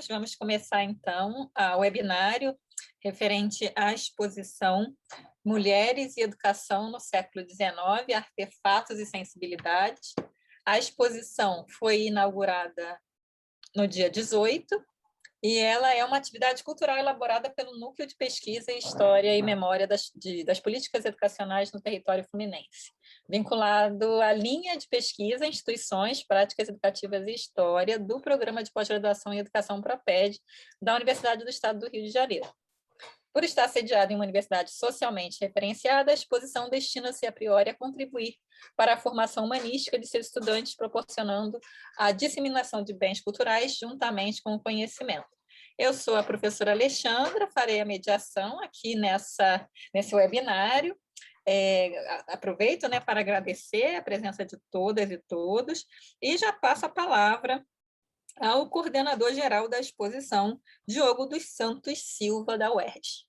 Vamos começar, então, o webinário referente à exposição Mulheres e Educação no Século XIX, Artefatos e Sensibilidades. A exposição foi inaugurada no dia 18, e ela é uma atividade cultural elaborada pelo Núcleo de Pesquisa, História e Memória das Políticas Educacionais no Território Fluminense, vinculado à linha de pesquisa, instituições, práticas educativas e história do Programa de Pós-Graduação em Educação PROPED da Universidade do Estado do Rio de Janeiro. Por estar sediada em uma universidade socialmente referenciada, a exposição destina-se a priori a contribuir para a formação humanística de seus estudantes, proporcionando a disseminação de bens culturais juntamente com o conhecimento. Eu sou a professora Alexandra, farei a mediação aqui nesse webinário. Aproveito, né, para agradecer a presença de todas e todos e já passo a palavra ao coordenador-geral da exposição, Diogo dos Santos Silva, da UERJ.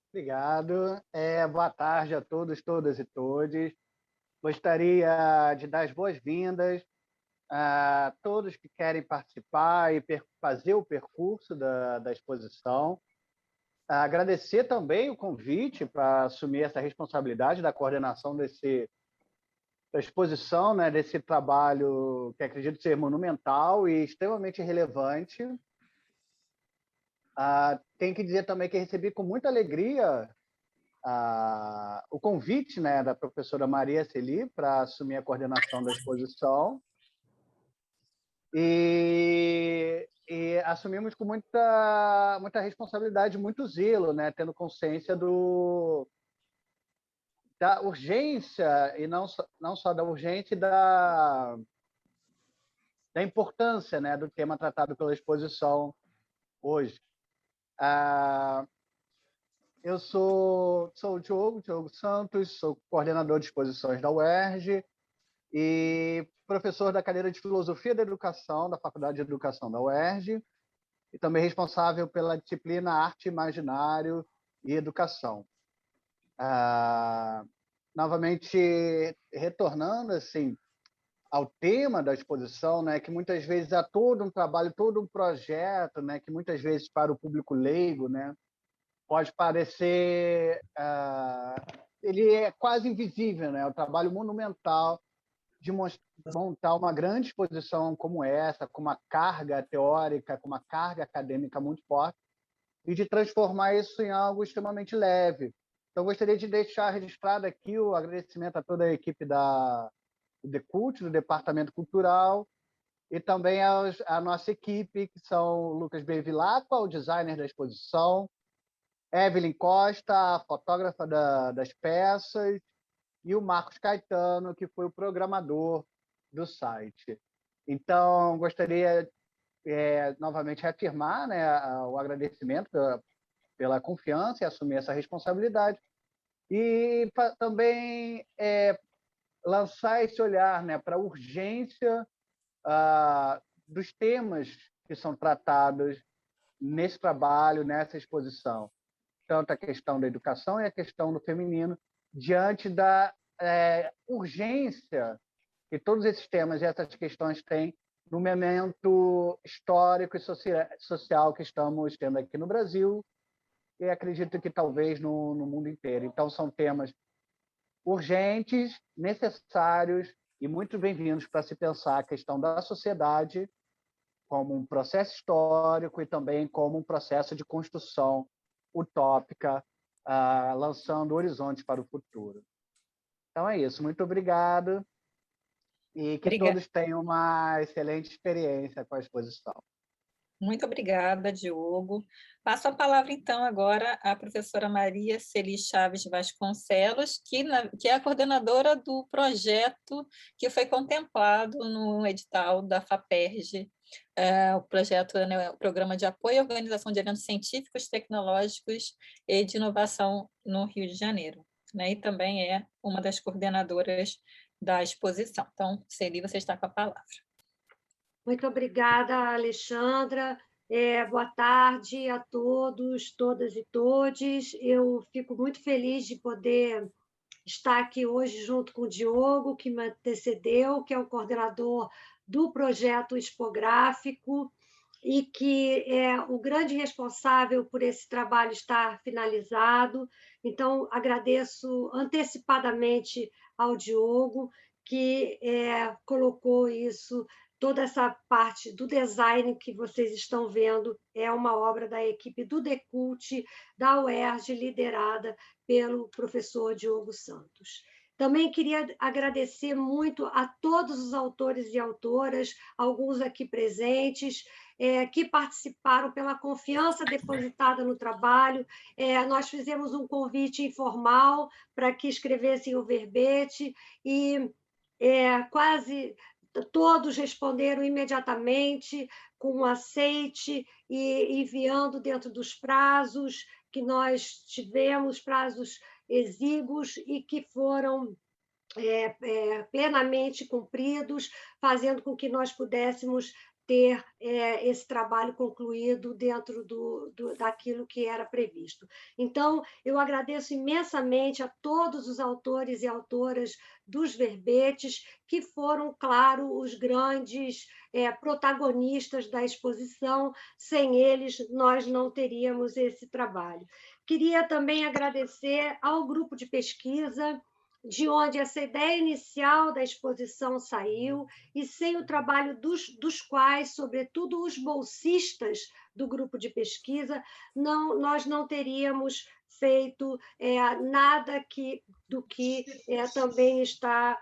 Obrigado. Boa tarde a todos, todas e todes. Gostaria de dar as boas-vindas a todos que querem participar e fazer o percurso da exposição. Agradecer também o convite para assumir essa responsabilidade da coordenação da exposição, né, desse trabalho que acredito ser monumental e extremamente relevante. Tenho que dizer também que recebi com muita alegria o convite, né, da professora Maria Celi para assumir a coordenação da exposição. E assumimos com muita responsabilidade, muito zelo, né, tendo consciência da urgência, e não só da urgência, da importância, né, do tema tratado pela exposição hoje. Eu sou o Diogo Santos, sou coordenador de exposições da UERJ e professor da cadeira de Filosofia da Educação da Faculdade de Educação da UERJ e também responsável pela disciplina Arte, Imaginário e Educação. Novamente, retornando assim, ao tema da exposição, né, que muitas vezes há todo um trabalho, todo um projeto, né, que muitas vezes para o público leigo, né, pode parecer... ele é quase invisível, né, o trabalho monumental de montar uma grande exposição como essa, com uma carga teórica, com uma carga acadêmica muito forte, e de transformar isso em algo extremamente leve. Então, gostaria de deixar registrado aqui o agradecimento a toda a equipe do Decult, do Departamento Cultural, e também a nossa equipe, que são o Lucas Bevilacqua, o designer da exposição, Evelyn Costa, a fotógrafa das peças, e o Marcos Caetano, que foi o programador do site. Então, gostaria novamente reafirmar, né, o agradecimento pela confiança e assumir essa responsabilidade, e também lançar esse olhar, né, para a urgência dos temas que são tratados nesse trabalho, nessa exposição, tanto a questão da educação e a questão do feminino, diante da urgência que todos esses temas e essas questões têm no momento histórico e social que estamos tendo aqui no Brasil e acredito que talvez no mundo inteiro. Então, são temas urgentes, necessários e muito bem-vindos para se pensar a questão da sociedade como um processo histórico e também como um processo de construção utópica, lançando horizontes para o futuro. Então é isso. Muito obrigado e que todos tenham uma excelente experiência com a exposição. Muito obrigada, Diogo. Passo a palavra, então, agora à professora Maria Celi Chaves Vasconcelos, que é a coordenadora do projeto que foi contemplado no edital da FAPERJ, o projeto, né, o Programa de Apoio à Organização de Eventos Científicos, Tecnológicos e de Inovação no Rio de Janeiro, né, e também é uma das coordenadoras da exposição. Então, Celi, você está com a palavra. Muito obrigada, Alexandra. Boa tarde a todos, todas e todes. Eu fico muito feliz de poder estar aqui hoje junto com o Diogo, que me antecedeu, que é o coordenador do projeto expográfico e que é o grande responsável por esse trabalho estar finalizado. Então, agradeço antecipadamente ao Diogo, que colocou isso. Toda essa parte do design que vocês estão vendo é uma obra da equipe do Decult, da UERJ, liderada pelo professor Diogo Santos. Também queria agradecer muito a todos os autores e autoras, alguns aqui presentes, que participaram pela confiança depositada no trabalho. Nós fizemos um convite informal para que escrevessem o verbete e quase todos responderam imediatamente com um aceite e enviando dentro dos prazos que nós tivemos, prazos exíguos e que foram plenamente cumpridos, fazendo com que nós pudéssemos ter esse trabalho concluído dentro daquilo que era previsto. Então, eu agradeço imensamente a todos os autores e autoras dos verbetes, que foram, claro, os grandes protagonistas da exposição. Sem eles, nós não teríamos esse trabalho. Queria também agradecer ao grupo de pesquisa, de onde essa ideia inicial da exposição saiu, e sem o trabalho dos quais, sobretudo os bolsistas do grupo de pesquisa, nós não teríamos feito nada do que também está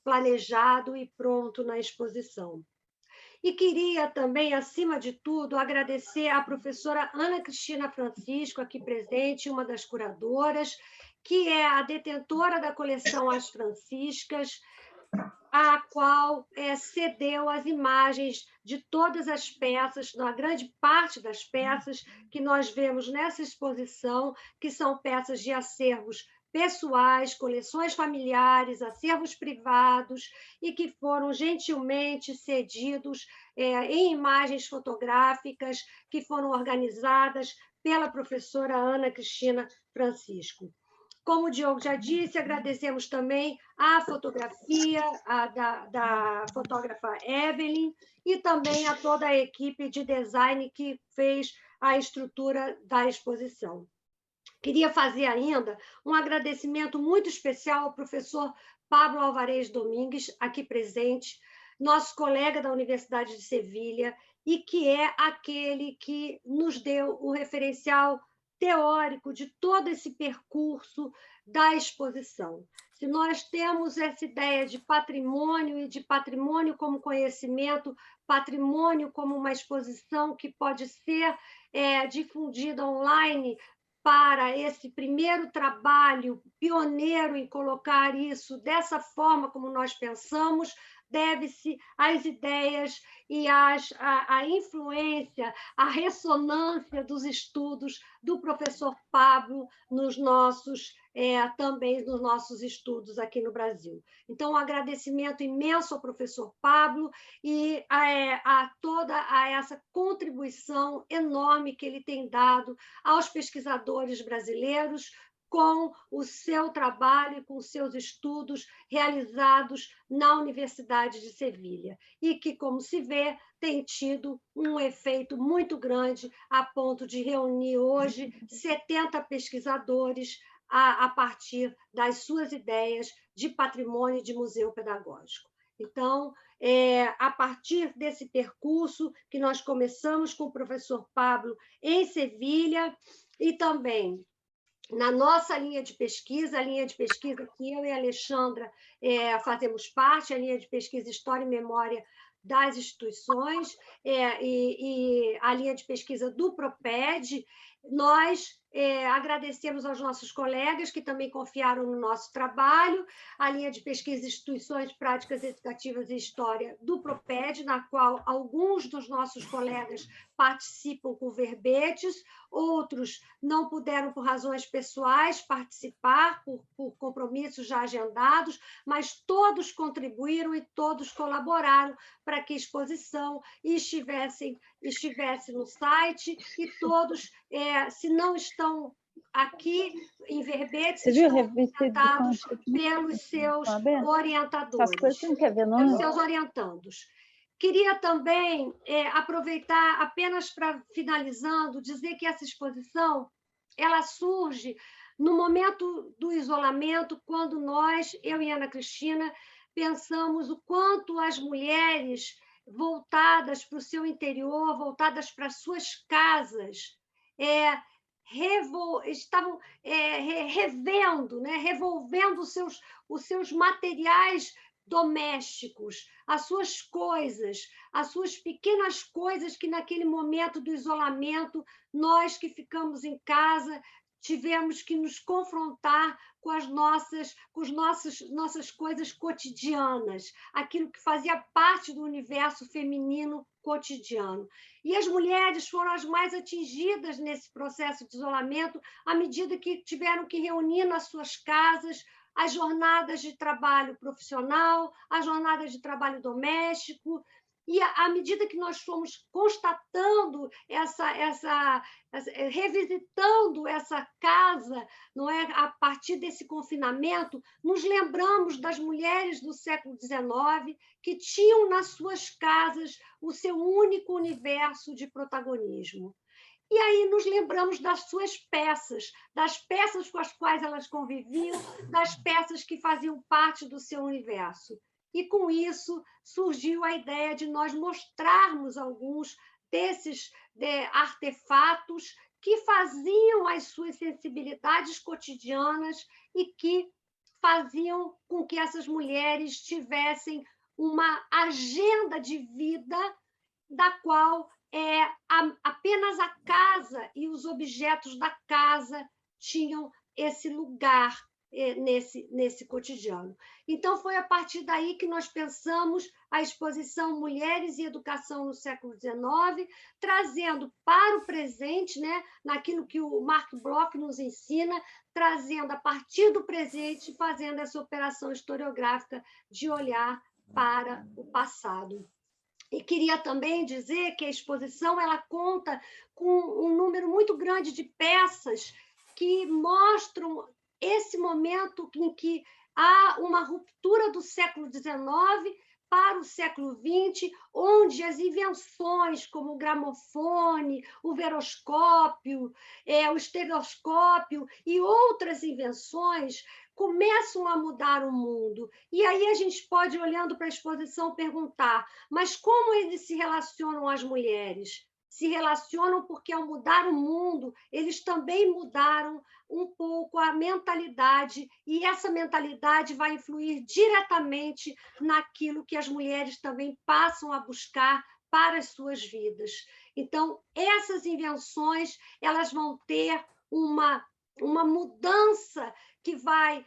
planejado e pronto na exposição. E queria também, acima de tudo, agradecer à professora Ana Cristina Francisco, aqui presente, uma das curadoras, que é a detentora da coleção As Franciscas, a qual cedeu as imagens de todas as peças, na grande parte das peças que nós vemos nessa exposição, que são peças de acervos pessoais, coleções familiares, acervos privados, e que foram gentilmente cedidos em imagens fotográficas que foram organizadas pela professora Ana Cristina Francisco. Como o Diogo já disse, agradecemos também a fotografia da fotógrafa Evelyn e também a toda a equipe de design que fez a estrutura da exposição. Queria fazer ainda um agradecimento muito especial ao professor Pablo Alvarez Domingues, aqui presente, nosso colega da Universidade de Sevilha, e que é aquele que nos deu o referencial teórico de todo esse percurso da exposição. Se nós temos essa ideia de patrimônio e de patrimônio como conhecimento, patrimônio como uma exposição que pode ser difundida online, para esse primeiro trabalho pioneiro em colocar isso dessa forma como nós pensamos, deve-se às ideias e à influência, à ressonância dos estudos do professor Pablo também nos nossos estudos aqui no Brasil. Então, um agradecimento imenso ao professor Pablo e a toda essa contribuição enorme que ele tem dado aos pesquisadores brasileiros, com o seu trabalho e com os seus estudos realizados na Universidade de Sevilha, e que, como se vê, tem tido um efeito muito grande, a ponto de reunir hoje 70 pesquisadores a partir das suas ideias de patrimônio e de museu pedagógico. Então, a partir desse percurso que nós começamos com o professor Pablo em Sevilha, e também na nossa linha de pesquisa, a linha de pesquisa que eu e a Alexandra fazemos parte, a linha de pesquisa História e Memória das instituições e a linha de pesquisa do PROPED. Nós agradecemos aos nossos colegas que também confiaram no nosso trabalho, a linha de pesquisa Instituições, Práticas Educativas e História do PROPED, na qual alguns dos nossos colegas participam com verbetes, outros não puderam, por razões pessoais, participar, por compromissos já agendados, mas todos contribuíram e todos colaboraram para que a exposição estivesse no site, e todos, se não estão aqui em verbetes, estão representados pelos seus orientadores, pelos seus orientandos. Queria também aproveitar, apenas para finalizando, dizer que essa exposição ela surge no momento do isolamento, quando nós, eu e Ana Cristina, pensamos o quanto as mulheres voltadas para o seu interior, voltadas para suas casas, estavam revendo, revolvendo os seus materiais domésticos, as suas coisas, as suas pequenas coisas que, naquele momento do isolamento, nós que ficamos em casa, tivemos que nos confrontar com as nossas coisas cotidianas, aquilo que fazia parte do universo feminino cotidiano. E as mulheres foram as mais atingidas nesse processo de isolamento, à medida que tiveram que reunir nas suas casas as jornadas de trabalho profissional, as jornadas de trabalho doméstico. E à medida que nós fomos constatando revisitando essa casa, não é, a partir desse confinamento, nos lembramos das mulheres do século XIX que tinham nas suas casas o seu único universo de protagonismo. E aí nos lembramos das suas peças, das peças com as quais elas conviviam, das peças que faziam parte do seu universo. E, com isso, surgiu a ideia de nós mostrarmos alguns desses artefatos que faziam as suas sensibilidades cotidianas e que faziam com que essas mulheres tivessem uma agenda de vida da qual apenas a casa e os objetos da casa tinham esse lugar nesse cotidiano. Então, foi a partir daí que nós pensamos a exposição Mulheres e Educação no século XIX, trazendo para o presente, naquilo que o Marc Bloch nos ensina, trazendo a partir do presente, fazendo essa operação historiográfica de olhar para o passado. E queria também dizer que a exposição ela conta com um número muito grande de peças que mostram esse momento em que há uma ruptura do século XIX para o século XX, onde as invenções como o gramofone, o veroscópio, o estereoscópio e outras invenções começam a mudar o mundo. E aí a gente pode, olhando para a exposição, perguntar, mas como eles se relacionam às mulheres? Se relacionam porque, ao mudar o mundo, eles também mudaram um pouco a mentalidade, e essa mentalidade vai influir diretamente naquilo que as mulheres também passam a buscar para as suas vidas. Então, essas invenções elas vão ter uma mudança que vai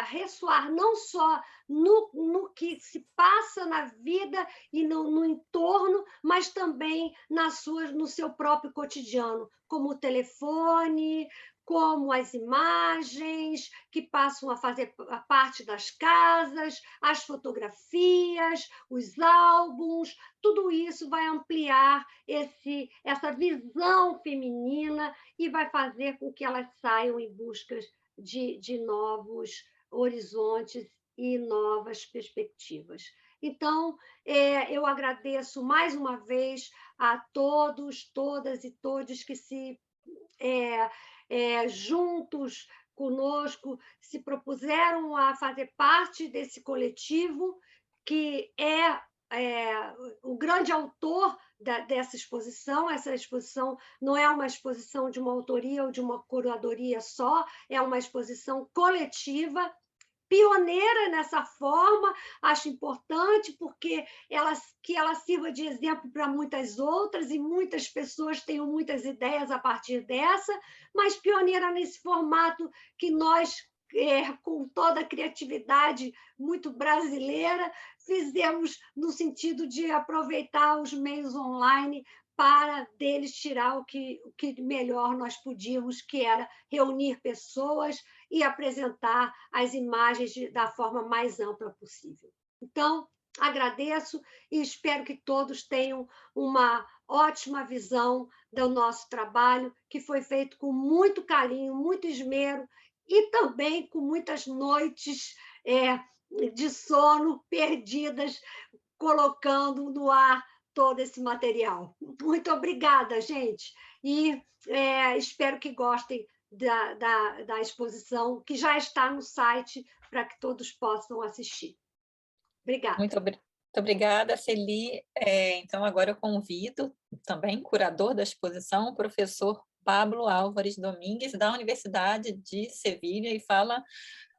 ressoar não só no que se passa na vida e no entorno, mas também no seu próprio cotidiano, como o telefone, como as imagens que passam a fazer parte das casas, as fotografias, os álbuns, tudo isso vai ampliar essa visão feminina e vai fazer com que elas saiam em busca de novos horizontes e novas perspectivas. Então, eu agradeço mais uma vez a todos, todas e todos que se juntos conosco se propuseram a fazer parte desse coletivo, que o grande autor dessa exposição. Essa exposição não é uma exposição de uma autoria ou de uma curadoria só, é uma exposição coletiva pioneira nessa forma, acho importante, porque que ela sirva de exemplo para muitas outras, e muitas pessoas tenham muitas ideias a partir dessa, mas pioneira nesse formato que nós, com toda a criatividade muito brasileira, fizemos no sentido de aproveitar os meios online para deles tirar o que melhor nós podíamos, que era reunir pessoas e apresentar as imagens da forma mais ampla possível. Então, agradeço e espero que todos tenham uma ótima visão do nosso trabalho, que foi feito com muito carinho, muito esmero, e também com muitas noites de sono perdidas, colocando no ar todo esse material. Muito obrigada, gente, e espero que gostem da exposição, que já está no site, para que todos possam assistir. Obrigada. Muito obrigada, Celi. Então, agora eu convido também o curador da exposição, o professor Pablo Álvares Domingues, da Universidade de Sevilha, e fala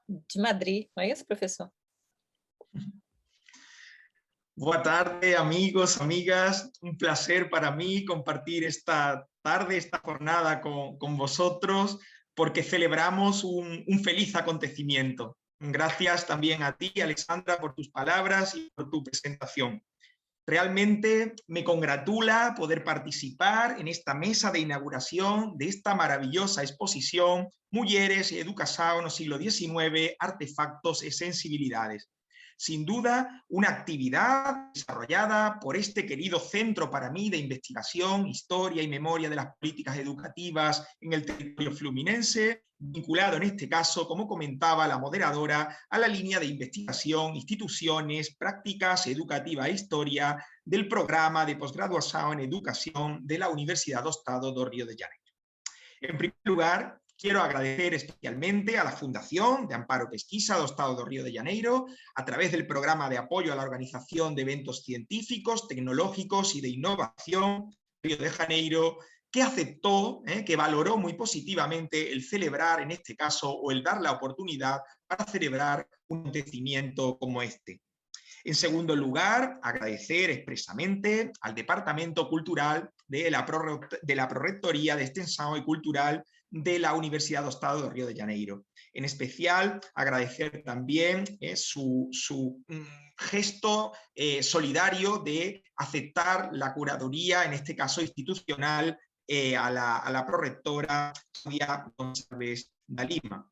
de Madrid. Não é isso, professor? Boa tarde, amigos, amigas. Un placer para mí compartir esta tarde, esta jornada con vosotros, porque celebramos un feliz acontecimiento. Gracias también a ti, Alexandra, por tus palabras y por tu presentación. Realmente me congratula poder participar en esta mesa de inauguración de esta maravillosa exposición Mujeres y Educación no siglo XIX, Artefactos y Sensibilidades. Sin duda, una actividad desarrollada por este querido centro para mí de investigación, historia y memoria de las políticas educativas en el territorio fluminense, vinculado en este caso, como comentaba la moderadora, a la línea de investigación, instituciones, prácticas educativas e historia del programa de posgraduación en educación de la Universidad do Estado do Río de Janeiro. En primer lugar, quiero agradecer especialmente a la Fundación de Amparo Pesquisa do Estado do Río de Janeiro, a través del programa de apoyo a la organización de eventos científicos, tecnológicos y de innovación Río de Janeiro, que aceptó, que valoró muy positivamente el celebrar, en este caso, o el dar la oportunidad para celebrar un acontecimiento como este. En segundo lugar, agradecer expresamente al Departamento Cultural de la Prorrectoría de Extensión y Cultural de la Universidad do Estado do Río de Janeiro. En especial, agradecer también su gesto solidario de aceptar la curaduría, en este caso institucional, a la prorrectora Claudia González da Lima.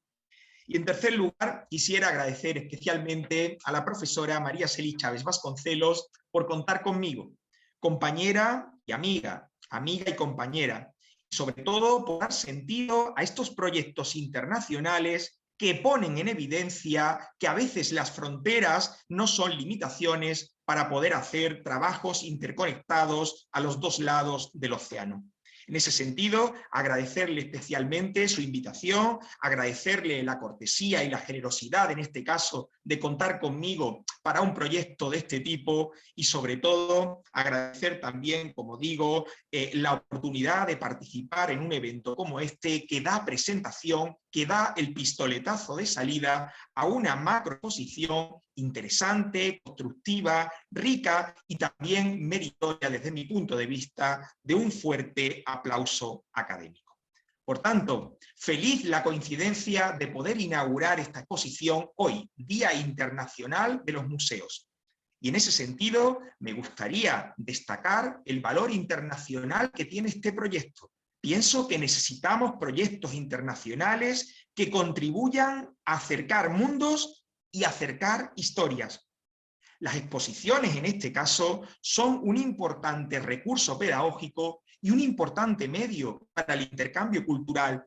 Y en tercer lugar, quisiera agradecer especialmente a la profesora María Celi Chávez Vasconcelos por contar conmigo, compañera y amiga y compañera, y sobre todo por dar sentido a estos proyectos internacionales que ponen en evidencia que a veces las fronteras no son limitaciones para poder hacer trabajos interconectados a los dos lados del océano. En ese sentido, agradecerle especialmente su invitación, agradecerle la cortesía y la generosidad, en este caso, de contar conmigo para un proyecto de este tipo, y sobre todo agradecer también, como digo, la oportunidad de participar en un evento como este, que da presentación, que da el pistoletazo de salida a una macroexposición interesante, constructiva, rica y también meritoria desde mi punto de vista de un fuerte aplauso académico. Por tanto, feliz la coincidencia de poder inaugurar esta exposición hoy, Día Internacional de los Museos. Y en ese sentido me gustaría destacar el valor internacional que tiene este proyecto. Pienso que necesitamos proyectos internacionales que contribuyan a acercar mundos y acercar historias. Las exposiciones, en este caso, son un importante recurso pedagógico y un importante medio para el intercambio cultural,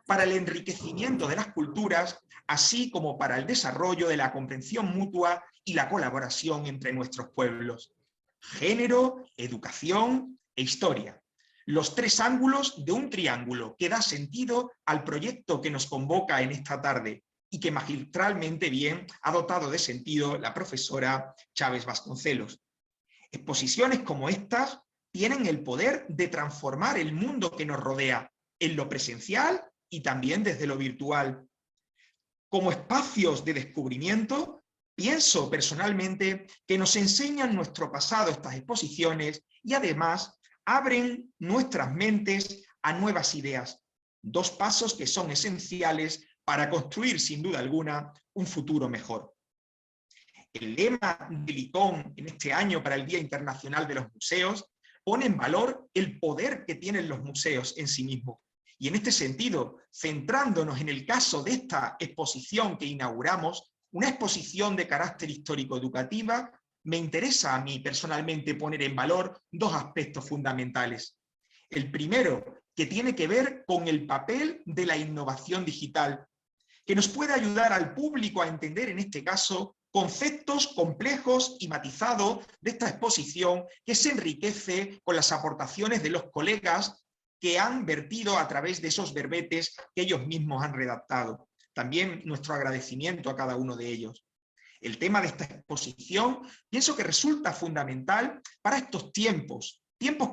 para el enriquecimiento de las culturas, así como para el desarrollo de la comprensión mutua y la colaboración entre nuestros pueblos. Género, educación e historia. Los tres ángulos de un triángulo que da sentido al proyecto que nos convoca en esta tarde y que magistralmente bien ha dotado de sentido la profesora Chávez Vasconcelos. Exposiciones como estas tienen el poder de transformar el mundo que nos rodea, en lo presencial y también desde lo virtual. como espacios de descubrimiento, pienso personalmente que nos enseñan nuestro pasado estas exposiciones y además abren nuestras mentes a nuevas ideas. Dos pasos que son esenciales para construir, sin duda alguna, un futuro mejor. El lema del ICOM en este año para el Día Internacional de los Museos pone en valor el poder que tienen los museos en sí mismos. Y en este sentido, centrándonos en el caso de esta exposición que inauguramos, una exposición de carácter histórico-educativa, me interesa a mí personalmente poner en valor dos aspectos fundamentales. El primero, que tiene que ver con el papel de la innovación digital, que nos puede ayudar al público a entender, en este caso, conceptos complejos y matizados de esta exposición que se enriquece con las aportaciones de los colegas que han vertido a través de esos verbetes que ellos mismos han redactado. También nuestro agradecimiento a cada uno de ellos. El tema de esta exposición pienso que resulta fundamental para estos tiempos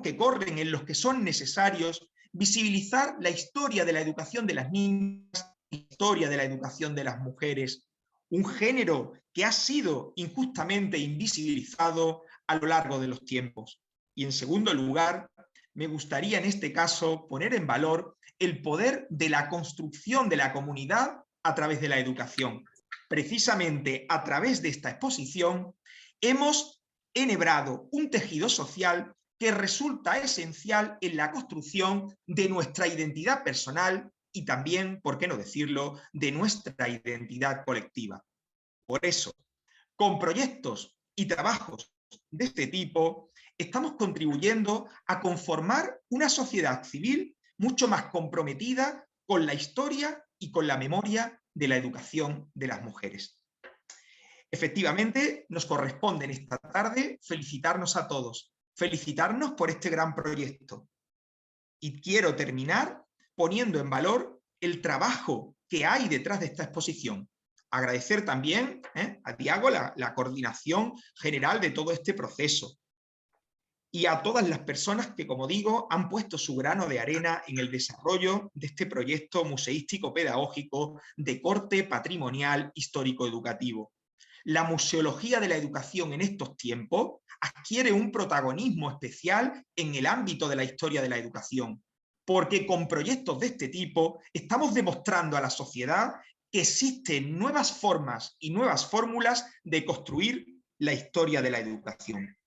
que corren en los que son necesarios visibilizar la historia de la educación de las niñas, la historia de la educación de las mujeres, un género que ha sido injustamente invisibilizado a lo largo de los tiempos. Y en segundo lugar, me gustaría en este caso poner en valor el poder de la construcción de la comunidad a través de la educación. Precisamente a través de esta exposición hemos enhebrado un tejido social que resulta esencial en la construcción de nuestra identidad personal y también, por qué no decirlo, de nuestra identidad colectiva. Por eso, con proyectos y trabajos de este tipo, estamos contribuyendo a conformar una sociedad civil mucho más comprometida con la historia y con la memoria de la educación de las mujeres. Efectivamente, nos corresponde en esta tarde felicitarnos a todos, felicitarnos por este gran proyecto. Y quiero terminar poniendo en valor el trabajo que hay detrás de esta exposición. Agradecer también a Diago la coordinación general de todo este proceso y a todas las personas que, como digo, han puesto su grano de arena en el desarrollo de este proyecto museístico-pedagógico de corte patrimonial histórico-educativo. La museología de la educación en estos tiempos adquiere un protagonismo especial en el ámbito de la historia de la educación, porque con proyectos de este tipo estamos demostrando a la sociedad que existen nuevas formas y nuevas fórmulas de construir la historia de la educación.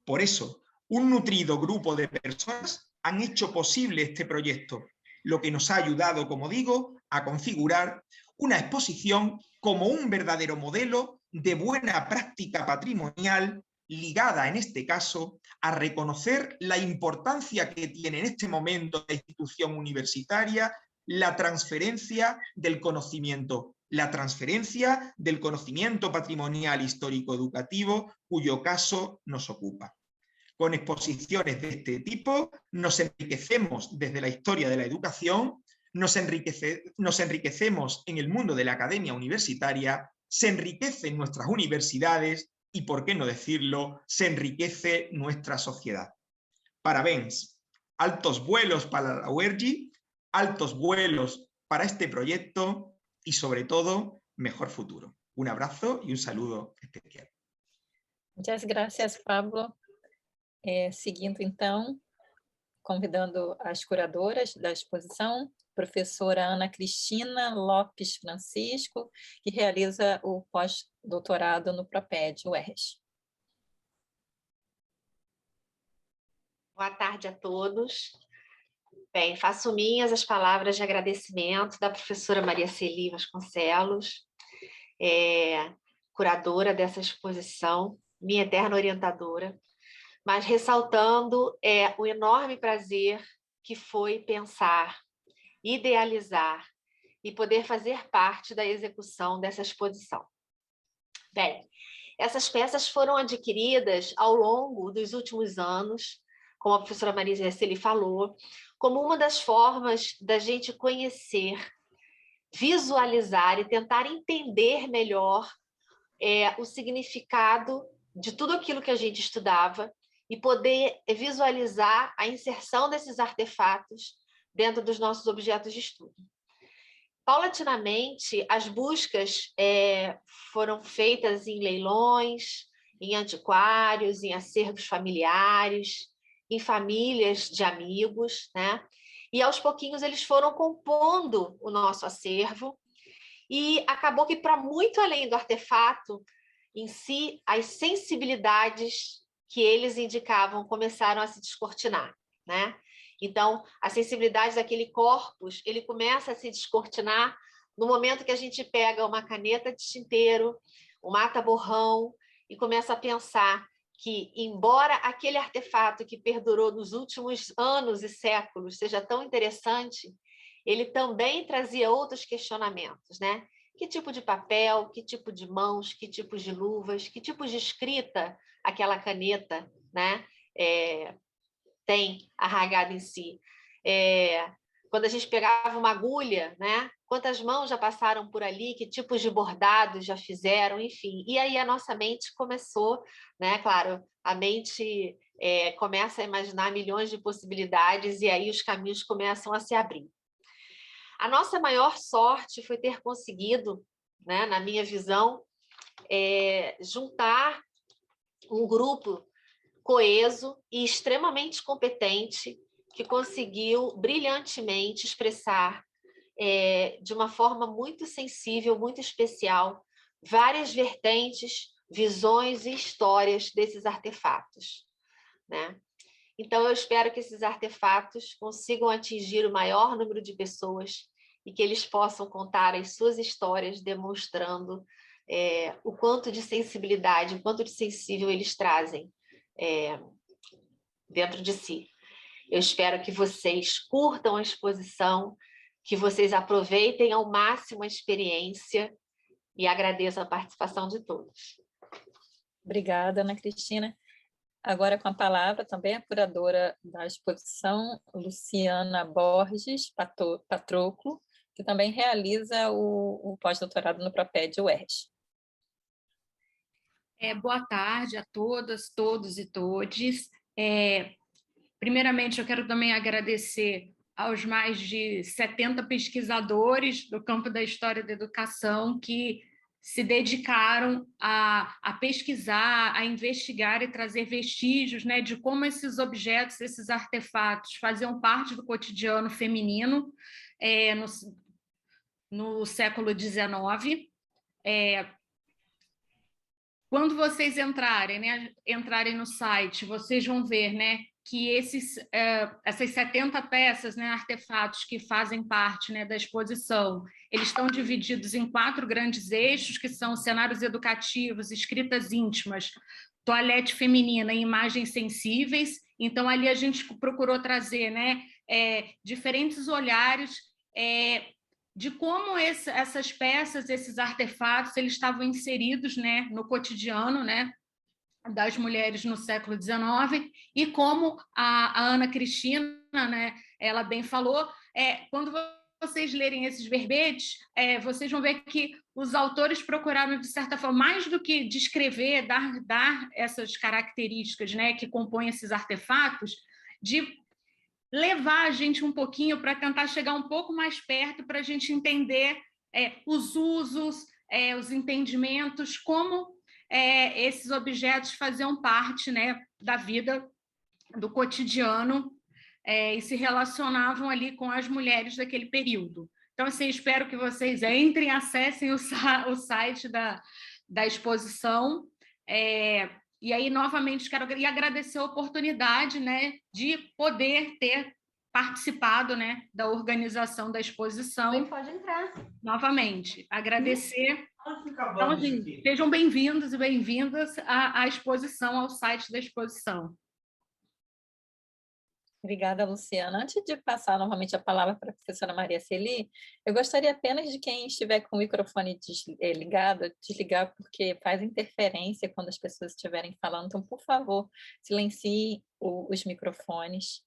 Por eso, un nutrido grupo de personas han hecho posible este proyecto, lo que nos ha ayudado, como digo, a configurar una exposición como un verdadero modelo de buena práctica patrimonial ligada, en este caso, a reconocer la importancia que tiene en este momento la institución universitaria la transferencia del conocimiento patrimonial histórico-educativo, cuyo caso nos ocupa. Con exposiciones de este tipo nos enriquecemos desde la historia de la educación, nos enriquecemos en el mundo de la academia universitaria, se enriquecen nuestras universidades y, por qué no decirlo, se enriquece nuestra sociedad. Parabéns, altos vuelos para la UERJ, altos vuelos para este proyecto y, sobre todo, mejor futuro. Un abrazo y un saludo especial. Muchas gracias, Pablo. Seguindo, então, convidando as curadoras da exposição, professora Ana Cristina Lopes Francisco, que realiza o pós-doutorado no PROPED, UERJ. Boa tarde a todos. Bem, faço minhas as palavras de agradecimento da professora Maria Celi Vasconcelos, curadora dessa exposição, minha eterna orientadora, mas ressaltando o enorme prazer que foi pensar, idealizar e poder fazer parte da execução dessa exposição. Bem, essas peças foram adquiridas ao longo dos últimos anos, como a professora Maria Celi falou, como uma das formas da gente conhecer, visualizar e tentar entender melhor o significado de tudo aquilo que a gente estudava e poder visualizar a inserção desses artefatos dentro dos nossos objetos de estudo. paulatinamente, as buscas foram feitas em leilões, em antiquários, em acervos familiares, em famílias de amigos, né? E aos pouquinhos eles foram compondo o nosso acervo, e acabou que, para muito além do artefato em si, as sensibilidades que eles indicavam começaram a se descortinar, né? Então, a sensibilidade daquele corpus, ele começa a se descortinar no momento que a gente pega uma caneta de tinteiro, um mata-borrão, e começa a pensar que, embora aquele artefato que perdurou nos últimos anos e séculos seja tão interessante, ele também trazia outros questionamentos, né? Que tipo de papel, que tipo de mãos, que tipos de luvas, que tipos de escrita aquela caneta, né? Tem arraigado em si. Quando a gente pegava uma agulha, né? Quantas mãos já passaram por ali, que tipos de bordados já fizeram, enfim. E aí a nossa mente começou, né? Claro, a mente começa a imaginar milhões de possibilidades e aí os caminhos começam a se abrir. A nossa maior sorte foi ter conseguido, né, na minha visão, juntar um grupo coeso e extremamente competente que conseguiu brilhantemente expressar de uma forma muito sensível, muito especial, várias vertentes, visões e histórias desses artefatos, né? Então, eu espero que esses artefatos consigam atingir o maior número de pessoas e que eles possam contar as suas histórias, demonstrando o quanto de sensibilidade, o quanto de sensível eles trazem dentro de si. Eu espero que vocês curtam a exposição, que vocês aproveitem ao máximo a experiência e agradeço a participação de todos. Obrigada, Ana Cristina. Agora com a palavra também a curadora da exposição, Luciana Borges Patroclo, que também realiza o pós-doutorado no Proped UERJ. Boa tarde a todas, todos e todes. Primeiramente, eu quero também agradecer aos mais de 70 pesquisadores do campo da história da educação que se dedicaram a pesquisar, a investigar e trazer vestígios, né, de como esses objetos, esses artefatos faziam parte do cotidiano feminino no século XIX. Quando vocês entrarem no site, vocês vão ver, né, que essas 70 peças, né, artefatos que fazem parte, né, da exposição, eles estão divididos em 4 grandes eixos, que são cenários educativos, escritas íntimas, toalete feminina e imagens sensíveis. Então, ali a gente procurou trazer, né, diferentes olhares de como essas peças, esses artefatos, eles estavam inseridos, né, no cotidiano, né, das mulheres no século XIX, e como a Ana Cristina, né, ela bem falou, quando vocês lerem esses verbetes, vocês vão ver que os autores procuraram, de certa forma, mais do que descrever, dar essas características, né, que compõem esses artefatos, de levar a gente um pouquinho para tentar chegar um pouco mais perto para a gente entender os usos, os entendimentos, como esses objetos faziam parte, né, da vida, do cotidiano, e se relacionavam ali com as mulheres daquele período. Então, assim, espero que vocês entrem, acessem o site da exposição. E aí, novamente, quero agradecer a oportunidade, né, de poder ter participado, né, da organização da exposição. Também pode entrar. Novamente, agradecer. Então, assim, sejam bem-vindos e bem-vindas à exposição, ao site da exposição. Obrigada, Luciana. Antes de passar novamente a palavra para a professora Maria Celi, eu gostaria apenas de quem estiver com o microfone ligado, desligar, porque faz interferência quando as pessoas estiverem falando. Então, por favor, silencie os microfones.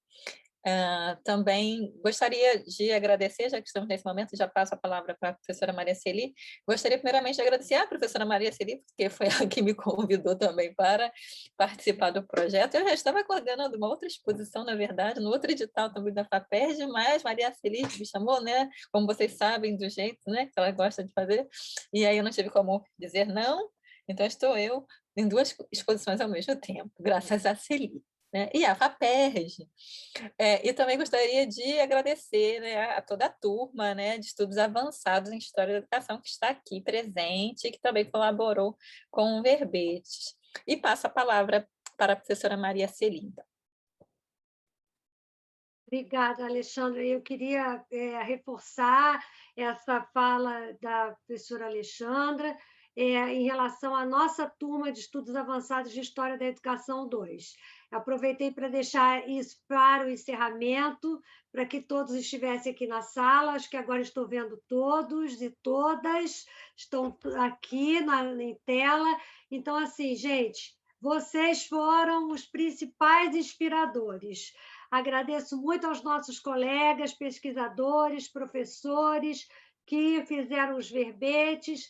Também gostaria de agradecer, já que estamos nesse momento, já passo a palavra para a professora Maria Celi. Gostaria primeiramente de agradecer à professora Maria Celi, porque foi ela que me convidou também para participar do projeto. Eu já estava coordenando uma outra exposição, na verdade, no outro edital também da FAPERJ, mas Maria Celi me chamou, né? Como vocês sabem, do jeito, né, que ela gosta de fazer, e aí eu não tive como dizer não, então estou eu em 2 exposições ao mesmo tempo, graças a Celi. Né? E a FAPERJ. E também gostaria de agradecer, né, a toda a turma, né, de estudos avançados em História da Educação que está aqui presente e que também colaborou com o verbete. E passo a palavra para a professora Maria Celinda. Obrigada, Alexandra. Eu queria reforçar essa fala da professora Alexandra em relação à nossa turma de estudos avançados de História da Educação 2. Aproveitei para deixar isso para o encerramento, para que todos estivessem aqui na sala. Acho que agora estou vendo todos e todas estão aqui em tela. Então, assim, gente, vocês foram os principais inspiradores. Agradeço muito aos nossos colegas, pesquisadores, professores que fizeram os verbetes,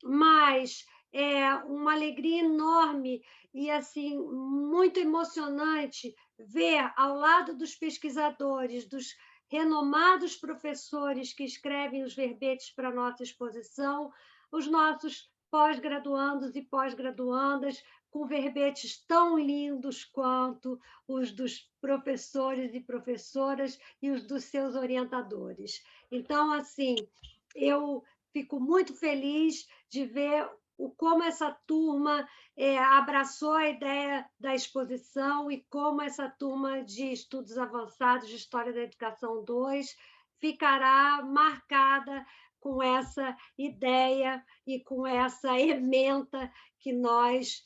mas é uma alegria enorme e assim muito emocionante ver ao lado dos pesquisadores, dos renomados professores que escrevem os verbetes para a nossa exposição, os nossos pós-graduandos e pós-graduandas com verbetes tão lindos quanto os dos professores e professoras e os dos seus orientadores. Então, assim, eu fico muito feliz de ver como essa turma abraçou a ideia da exposição e como essa turma de estudos avançados de História da Educação 2 ficará marcada com essa ideia e com essa ementa que nós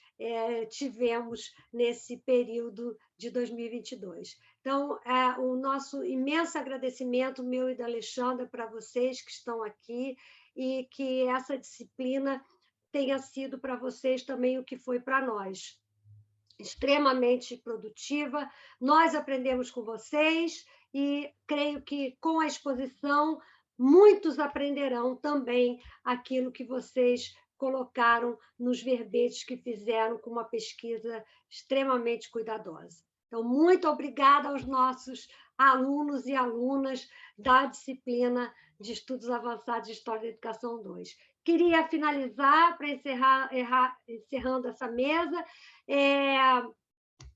tivemos nesse período de 2022. Então, o nosso imenso agradecimento, meu e da Alexandra, para vocês que estão aqui e que essa disciplina tenha sido para vocês também o que foi para nós. Extremamente produtiva, nós aprendemos com vocês e creio que com a exposição muitos aprenderão também aquilo que vocês colocaram nos verbetes que fizeram com uma pesquisa extremamente cuidadosa. Então, muito obrigada aos nossos alunos e alunas da disciplina de Estudos Avançados de História da Educação 2. Queria finalizar, para encerrando essa mesa,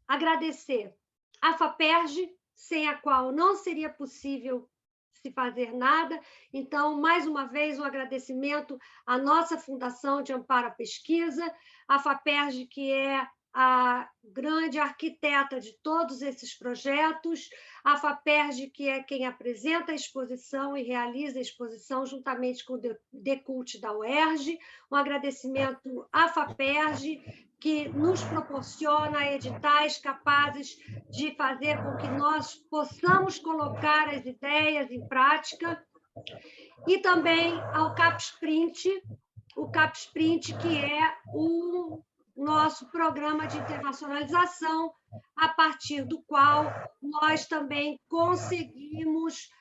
agradecer a FAPERJ, sem a qual não seria possível se fazer nada. Então, mais uma vez, um agradecimento à nossa Fundação de Amparo à Pesquisa, a FAPERJ, que é a grande arquiteta de todos esses projetos, a FAPERJ, que é quem apresenta a exposição e realiza a exposição juntamente com o Decult da UERJ, um agradecimento à FAPERJ, que nos proporciona editais capazes de fazer com que nós possamos colocar as ideias em prática, e também ao CapSprint, o CapSprint, que é o nosso programa de internacionalização, a partir do qual nós também conseguimos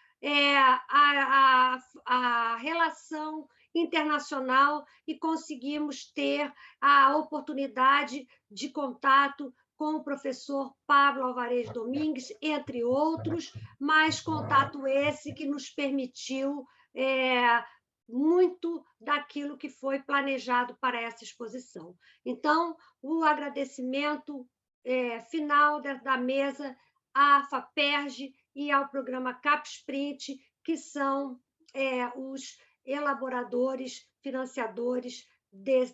a relação internacional e conseguimos ter a oportunidade de contato com o professor Pablo Alvarez Domingues, entre outros, mas contato esse que nos permitiu muito daquilo que foi planejado para essa exposição. Então, o agradecimento final da mesa à FAPERJ e ao programa CapSprint, que são os elaboradores, financiadores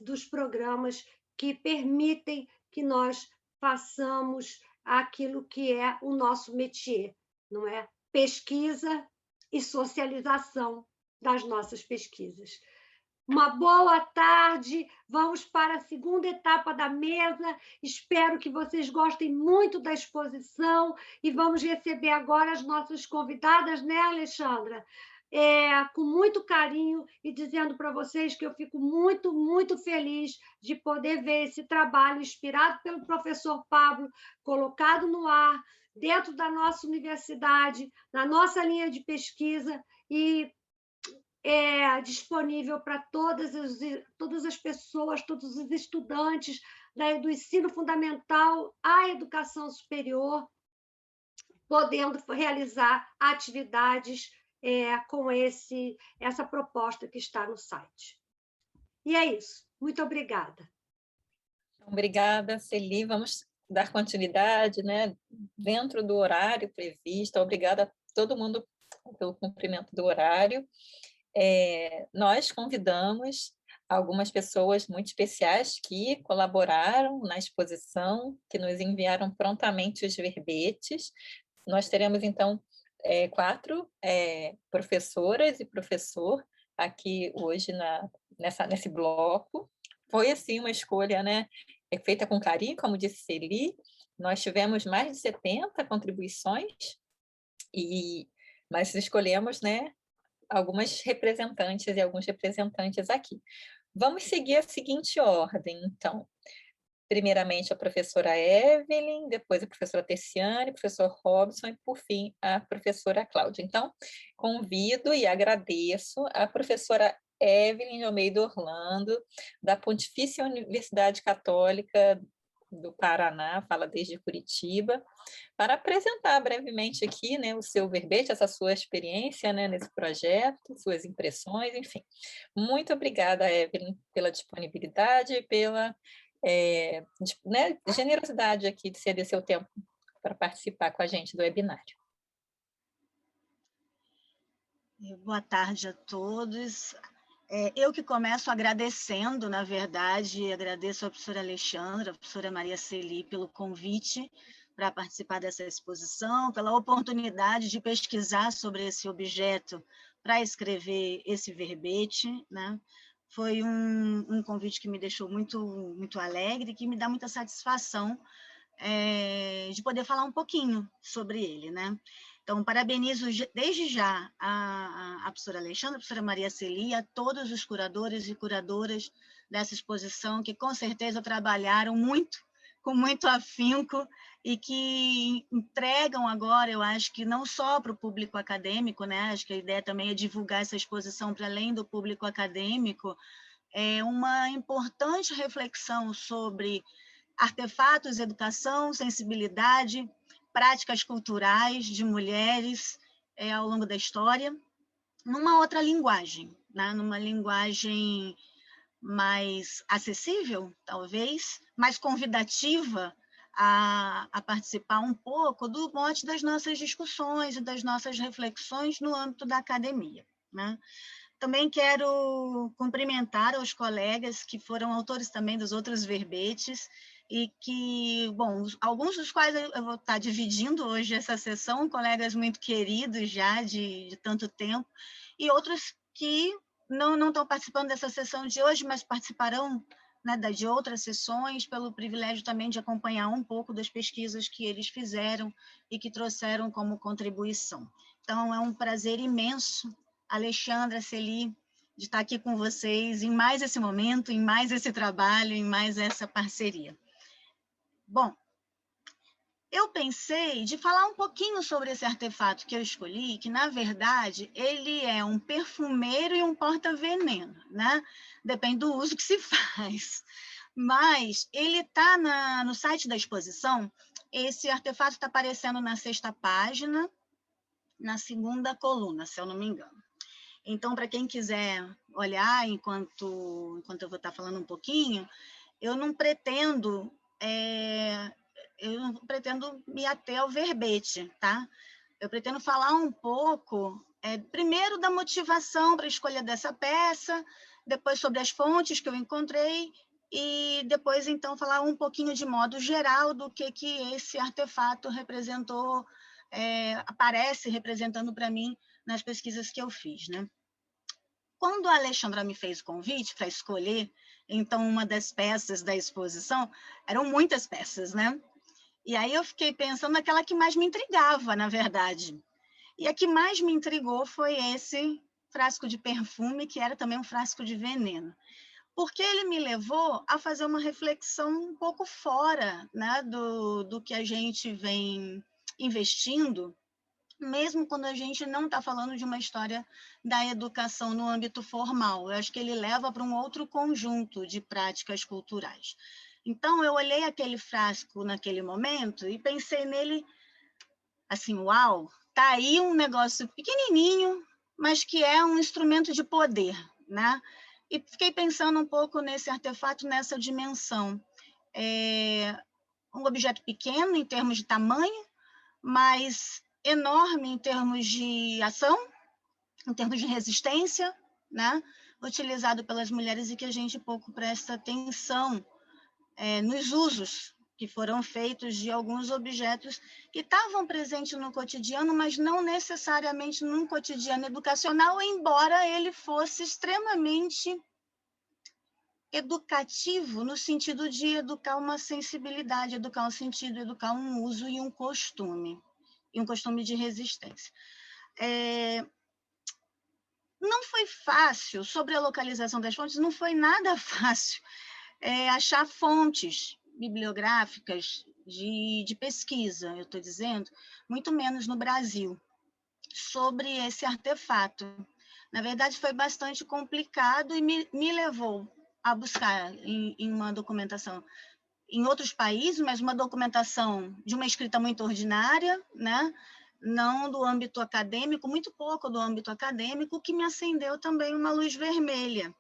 dos programas que permitem que nós façamos aquilo que é o nosso métier, não é? Pesquisa e socialização das nossas pesquisas. Uma boa tarde, vamos para a segunda etapa da mesa, espero que vocês gostem muito da exposição e vamos receber agora as nossas convidadas, né, Alexandra? com muito carinho e dizendo para vocês que eu fico muito, muito feliz de poder ver esse trabalho inspirado pelo professor Pablo, colocado no ar, dentro da nossa universidade, na nossa linha de pesquisa e disponível para todas as pessoas, todos os estudantes do ensino fundamental à educação superior, podendo realizar atividades com essa proposta que está no site. E é isso. Muito obrigada. Obrigada, Celi. Vamos dar continuidade, né, dentro do horário previsto. Obrigada a todo mundo pelo cumprimento do horário. Nós convidamos algumas pessoas muito especiais que colaboraram na exposição, que nos enviaram prontamente os verbetes. Nós teremos, então, 4 professoras e professor aqui hoje nesse bloco. Foi, assim, uma escolha, né, feita com carinho, como disse Celi. Nós tivemos mais de 70 contribuições, mas escolhemos, né, algumas representantes e alguns representantes aqui. Vamos seguir a seguinte ordem, então. Primeiramente, a professora Evelyn, depois a professora Tessiane, o professor Robson e, por fim, a professora Cláudia. Então, convido e agradeço a professora Evelyn de Almeida Orlando, da Pontifícia Universidade Católica do Paraná, fala desde Curitiba, para apresentar brevemente aqui, né, o seu verbete, essa sua experiência, né, nesse projeto, suas impressões, enfim. Muito obrigada, Evelyn, pela disponibilidade, pela generosidade aqui de ceder seu tempo para participar com a gente do webinário. Boa tarde a todos. Eu que começo agradecendo, na verdade, agradeço à professora Alexandra, à professora Maria Celi pelo convite para participar dessa exposição, pela oportunidade de pesquisar sobre esse objeto para escrever esse verbete, né? Foi um convite que me deixou muito, muito alegre, que me dá muita satisfação de poder falar um pouquinho sobre ele, né? Então, parabenizo desde já a professora Alexandra, a professora Maria Celi, a todos os curadores e curadoras dessa exposição, que com certeza trabalharam muito, com muito afinco, e que entregam agora, eu acho que não só para o público acadêmico, né? Acho que a ideia também é divulgar essa exposição para além do público acadêmico, uma importante reflexão sobre artefatos, educação, sensibilidade, práticas culturais de mulheres ao longo da história, numa outra linguagem, né? Numa linguagem mais acessível, talvez, mais convidativa a participar um pouco do mote das nossas discussões e das nossas reflexões no âmbito da academia, né? Também quero cumprimentar os colegas que foram autores também dos outros verbetes e que, bom, alguns dos quais eu vou estar dividindo hoje essa sessão, colegas muito queridos já de tanto tempo, e outros que não estão participando dessa sessão de hoje, mas participarão, né, de outras sessões, pelo privilégio também de acompanhar um pouco das pesquisas que eles fizeram e que trouxeram como contribuição. Então, é um prazer imenso, Alexandra, Celi, de estar aqui com vocês em mais esse momento, em mais esse trabalho, em mais essa parceria. Bom, eu pensei de falar um pouquinho sobre esse artefato que eu escolhi, que, na verdade, ele é um perfumeiro e um porta-veneno, né? Depende do uso que se faz. Mas ele está no site da exposição, esse artefato está aparecendo na 6ª página, na 2ª coluna, se eu não me engano. Então, para quem quiser olhar enquanto eu vou estar falando um pouquinho, eu não pretendo me ater ao verbete, tá? Eu pretendo falar um pouco, primeiro, da motivação para a escolha dessa peça, depois sobre as fontes que eu encontrei, e depois, então, falar um pouquinho de modo geral do que esse artefato representou, aparece representando para mim nas pesquisas que eu fiz, né? Quando a Alexandra me fez o convite para escolher, então, uma das peças da exposição, eram muitas peças, né? E aí eu fiquei pensando naquela que mais me intrigava, na verdade. E a que mais me intrigou foi esse frasco de perfume, que era também um frasco de veneno. Porque ele me levou a fazer uma reflexão um pouco fora, né, do que a gente vem investindo, mesmo quando a gente não está falando de uma história da educação no âmbito formal. Eu acho que ele leva para um outro conjunto de práticas culturais. Então, eu olhei aquele frasco naquele momento e pensei nele assim, uau, tá aí um negócio pequenininho, mas que é um instrumento de poder, né? E fiquei pensando um pouco nesse artefato, nessa dimensão. É um objeto pequeno em termos de tamanho, mas enorme em termos de ação, em termos de resistência, né? Utilizado pelas mulheres e que a gente pouco presta atenção nos usos que foram feitos de alguns objetos que estavam presentes no cotidiano, mas não necessariamente num cotidiano educacional, embora ele fosse extremamente educativo, no sentido de educar uma sensibilidade, educar um sentido, educar um uso e um costume de resistência. Não foi fácil, sobre a localização das fontes, não foi nada fácil achar fontes bibliográficas de pesquisa, eu estou dizendo, muito menos no Brasil, sobre esse artefato. Na verdade, foi bastante complicado e me levou a buscar em uma documentação em outros países, mas uma documentação de uma escrita muito ordinária, né? Não do âmbito acadêmico, muito pouco do âmbito acadêmico, que me acendeu também uma luz vermelha.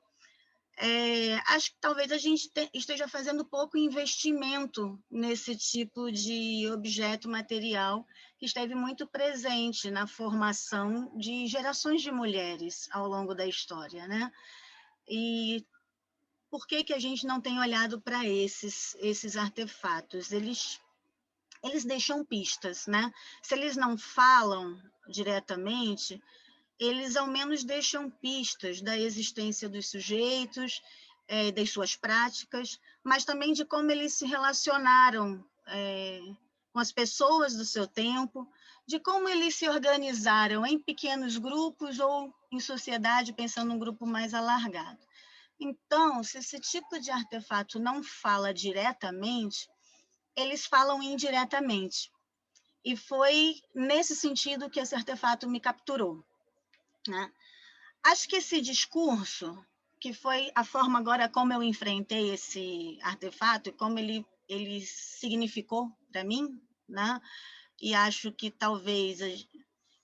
Acho que talvez a gente esteja fazendo pouco investimento nesse tipo de objeto material que esteve muito presente na formação de gerações de mulheres ao longo da história, né? E por que a gente não tem olhado para esses artefatos? Eles deixam pistas, né? Se eles não falam diretamente, eles ao menos deixam pistas da existência dos sujeitos, das suas práticas, mas também de como eles se relacionaram com as pessoas do seu tempo, de como eles se organizaram em pequenos grupos ou em sociedade, pensando num grupo mais alargado. Então, se esse tipo de artefato não fala diretamente, eles falam indiretamente. E foi nesse sentido que esse artefato me capturou, né? Acho que esse discurso, que foi a forma agora como eu enfrentei esse artefato e como ele significou para mim, né? E acho que talvez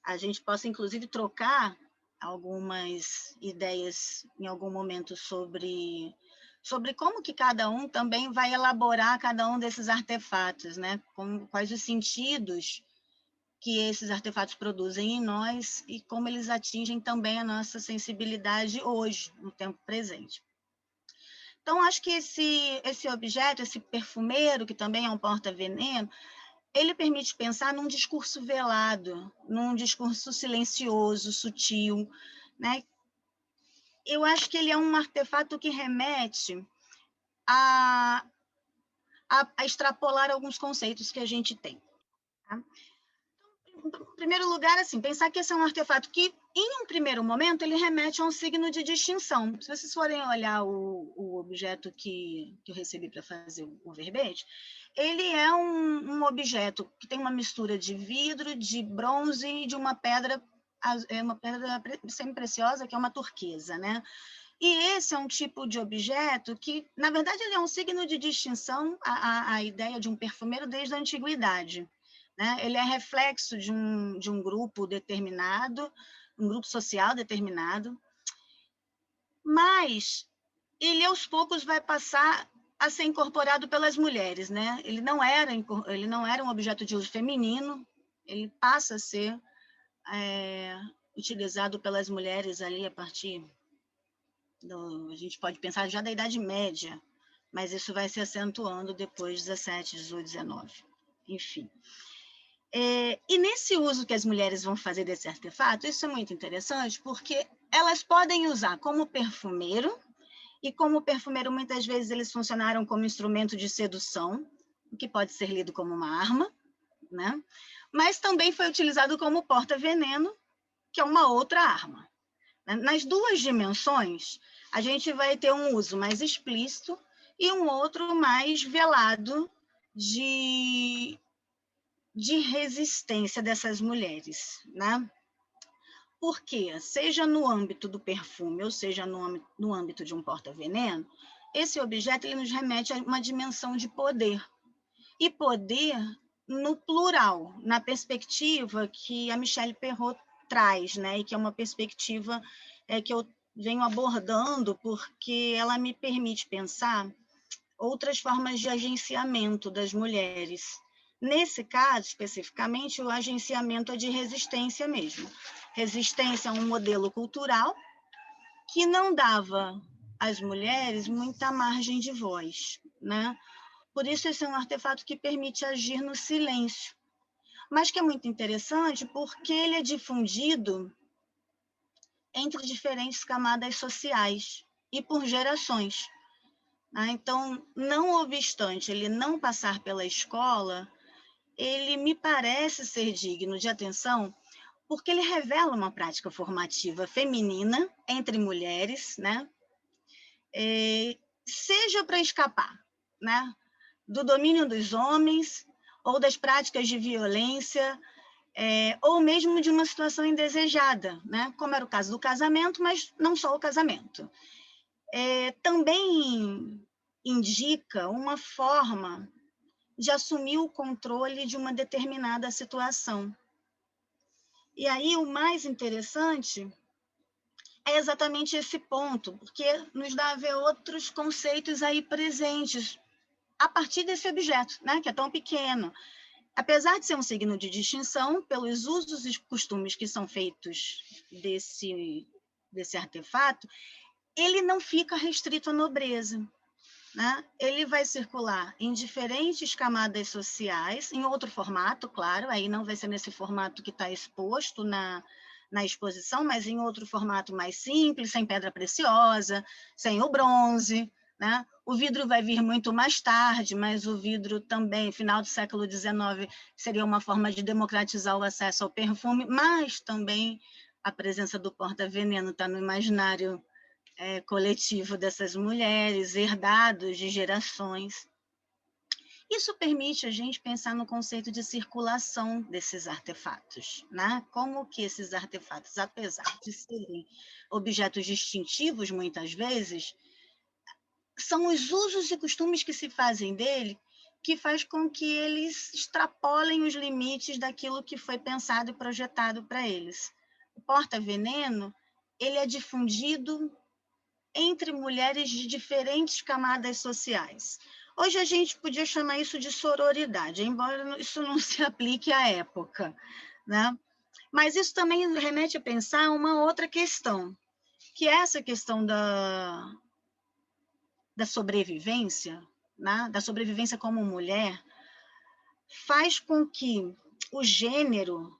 a gente possa, inclusive, trocar algumas ideias em algum momento sobre como que cada um também vai elaborar cada um desses artefatos, né? Quais os sentidos que esses artefatos produzem em nós e como eles atingem também a nossa sensibilidade hoje, no tempo presente. Então, acho que esse objeto, esse perfumeiro, que também é um porta-veneno, ele permite pensar num discurso velado, num discurso silencioso, sutil, né? Eu acho que ele é um artefato que remete a extrapolar alguns conceitos que a gente tem. Tá? Em primeiro lugar, assim, pensar que esse é um artefato que, em um primeiro momento, ele remete a um signo de distinção. Se vocês forem olhar o objeto que eu recebi para fazer o verbete, ele é um objeto que tem uma mistura de vidro, de bronze e de uma pedra semi-preciosa, que é uma turquesa, né? E esse é um tipo de objeto que, na verdade, ele é um signo de distinção, a ideia de um perfumeiro desde a antiguidade. Né? Ele é reflexo de um grupo determinado, um grupo social determinado, mas ele aos poucos vai passar a ser incorporado pelas mulheres, né? Ele não era um objeto de uso feminino, ele passa a ser utilizado pelas mulheres ali a partir a gente pode pensar já da Idade Média, mas isso vai se acentuando depois de 17, 18, 19, enfim. E nesse uso que as mulheres vão fazer desse artefato, isso é muito interessante, porque elas podem usar como perfumeiro, e como perfumeiro, muitas vezes, eles funcionaram como instrumento de sedução, o que pode ser lido como uma arma, né? Mas também foi utilizado como porta-veneno, que é uma outra arma. Nas duas dimensões, a gente vai ter um uso mais explícito e um outro mais velado de resistência dessas mulheres, né? Porque, seja no âmbito do perfume, ou seja no âmbito de um porta-veneno, esse objeto ele nos remete a uma dimensão de poder. E poder no plural, na perspectiva que a Michelle Perrot traz, né? E que é uma perspectiva que eu venho abordando porque ela me permite pensar outras formas de agenciamento das mulheres. Nesse caso, especificamente, o agenciamento é de resistência mesmo. Resistência a um modelo cultural que não dava às mulheres muita margem de voz, né? Por isso, esse é um artefato que permite agir no silêncio, mas que é muito interessante porque ele é difundido entre diferentes camadas sociais e por gerações. Então, não obstante ele não passar pela escola, ele me parece ser digno de atenção porque ele revela uma prática formativa feminina entre mulheres, né? Seja para escapar, né? Do domínio dos homens ou das práticas de violência, ou mesmo de uma situação indesejada, né? Como era o caso do casamento, mas não só o casamento. Também indica uma forma de assumir o controle de uma determinada situação. E aí o mais interessante é exatamente esse ponto, porque nos dá a ver outros conceitos aí presentes a partir desse objeto, né, que é tão pequeno. Apesar de ser um signo de distinção, pelos usos e costumes que são feitos desse artefato, ele não fica restrito à nobreza, né? Ele vai circular em diferentes camadas sociais, em outro formato, claro, aí não vai ser nesse formato que está exposto na exposição, mas em outro formato mais simples, sem pedra preciosa, sem o bronze, né? O vidro vai vir muito mais tarde, mas o vidro também, final do século XIX, seria uma forma de democratizar o acesso ao perfume, mas também a presença do porta-veneno está no imaginário coletivo dessas mulheres, herdados de gerações. Isso permite a gente pensar no conceito de circulação desses artefatos, né? Como que esses artefatos, apesar de serem objetos distintivos, muitas vezes, são os usos e costumes que se fazem dele que faz com que eles extrapolem os limites daquilo que foi pensado e projetado para eles. O porta-veneno, ele é difundido entre mulheres de diferentes camadas sociais. Hoje a gente podia chamar isso de sororidade, embora isso não se aplique à época, né? Mas isso também remete a pensar uma outra questão, que é essa questão da sobrevivência, né? Da sobrevivência como mulher, faz com que o gênero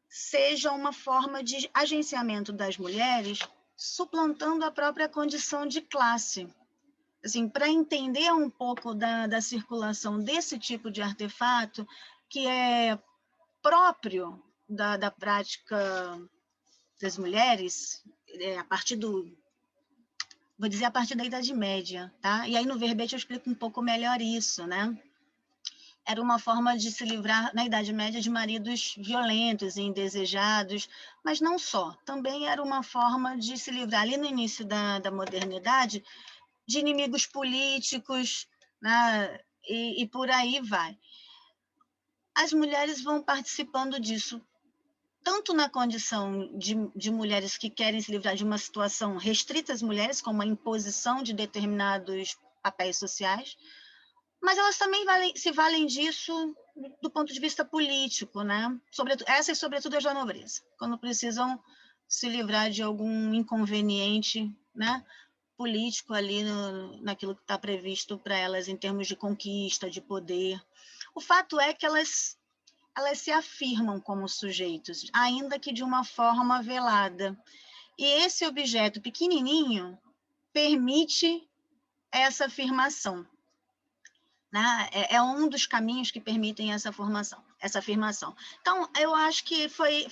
seja uma forma de agenciamento das mulheres, suplantando a própria condição de classe. Assim, para entender um pouco da circulação desse tipo de artefato, que é próprio da prática das mulheres, a partir vou dizer a partir da Idade Média, tá? E aí no verbete eu explico um pouco melhor isso, né? Era uma forma de se livrar, na Idade Média, de maridos violentos e indesejados, mas não só. Também era uma forma de se livrar, ali no início da modernidade, de inimigos políticos, né? E por aí vai. As mulheres vão participando disso, tanto na condição de mulheres que querem se livrar de uma situação restrita às mulheres, como a imposição de determinados papéis sociais, mas elas também se valem disso do ponto de vista político, né? Essas, sobretudo, as da nobreza, quando precisam se livrar de algum inconveniente, né, político ali naquilo que está previsto para elas em termos de conquista, de poder. O fato é que elas se afirmam como sujeitos, ainda que de uma forma velada. E esse objeto pequenininho permite essa afirmação. né? É um dos caminhos que permitem essa formação, essa afirmação. Então, eu acho que foi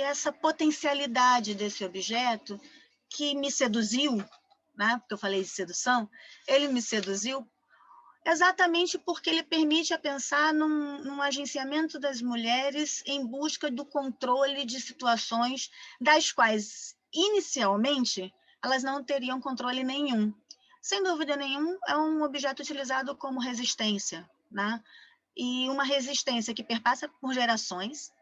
essa potencialidade desse objeto que me seduziu, né? Porque eu falei de sedução, ele me seduziu exatamente porque ele permite a pensar num agenciamento das mulheres em busca do controle de situações das quais, inicialmente, elas não teriam controle nenhum. Sem dúvida nenhuma, é um objeto utilizado como resistência, né? E uma resistência que perpassa por gerações,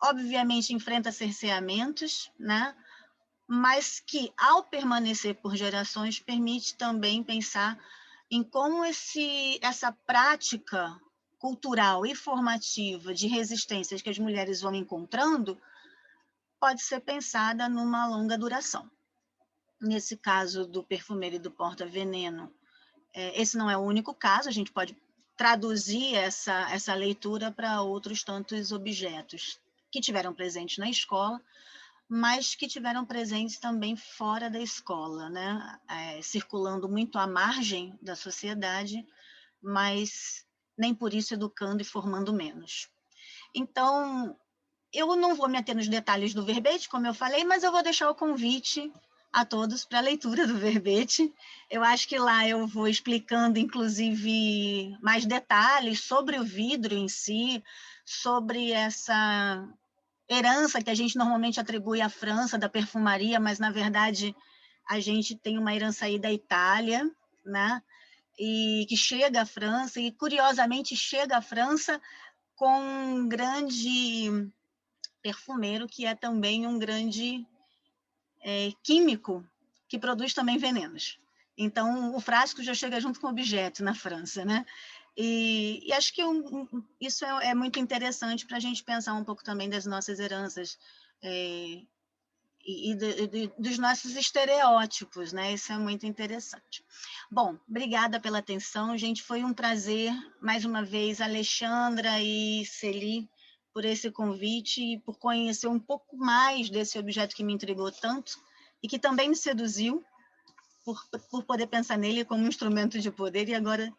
obviamente enfrenta cerceamentos, né? Mas que, ao permanecer por gerações, permite também pensar em como essa prática cultural e formativa de resistências que as mulheres vão encontrando pode ser pensada numa longa duração. Nesse caso do perfumeiro e do porta-veneno, esse não é o único caso, a gente pode traduzir essa leitura para outros tantos objetos que tiveram presentes na escola, mas que tiveram presentes também fora da escola, né? Circulando muito à margem da sociedade, mas nem por isso educando e formando menos. Então, eu não vou me ater nos detalhes do verbete, como eu falei, mas eu vou deixar o convite a todos para a leitura do verbete. Eu acho que lá eu vou explicando, inclusive, mais detalhes sobre o vidro em si, sobre essa herança que a gente normalmente atribui à França, da perfumaria, mas, na verdade, a gente tem uma herança aí da Itália, né? E que chega à França, e, curiosamente, chega à França com um grande perfumeiro, que é também um grande químico, que produz também venenos. Então, o frasco já chega junto com o objeto na França, né? E acho que isso é muito interessante para a gente pensar um pouco também das nossas heranças e dos nossos estereótipos, né? Isso é muito interessante. Bom, obrigada pela atenção, gente. Foi um prazer, mais uma vez, Alexandra e Celi, por esse convite e por conhecer um pouco mais desse objeto que me intrigou tanto e que também me seduziu por poder pensar nele como um instrumento de poder. E agora,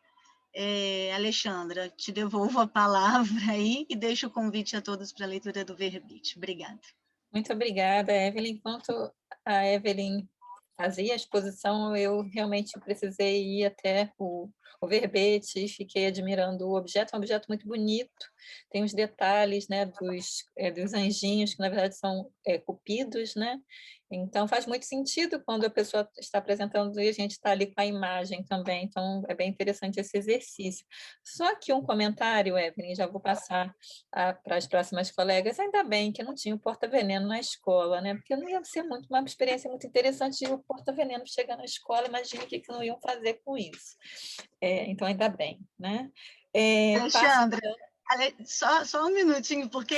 Alexandra, te devolvo a palavra aí e deixo o convite a todos para a leitura do verbete. Obrigada. Muito obrigada, Evelyn. Enquanto a Evelyn fazia a exposição, eu realmente precisei ir até o verbete e fiquei admirando o objeto. É um objeto muito bonito, tem os detalhes, né, dos anjinhos, que na verdade são cupidos, né? Então faz muito sentido quando a pessoa está apresentando e a gente está ali com a imagem também, então é bem interessante esse exercício. Só que um comentário, Evelyn, já vou passar para as próximas colegas, ainda bem que não tinha o porta-veneno na escola, né? Porque não ia ser uma experiência muito interessante o porta-veneno chegar na escola, imagine o que não iam fazer com isso. Então, ainda bem, né? Alexandra, só um minutinho, porque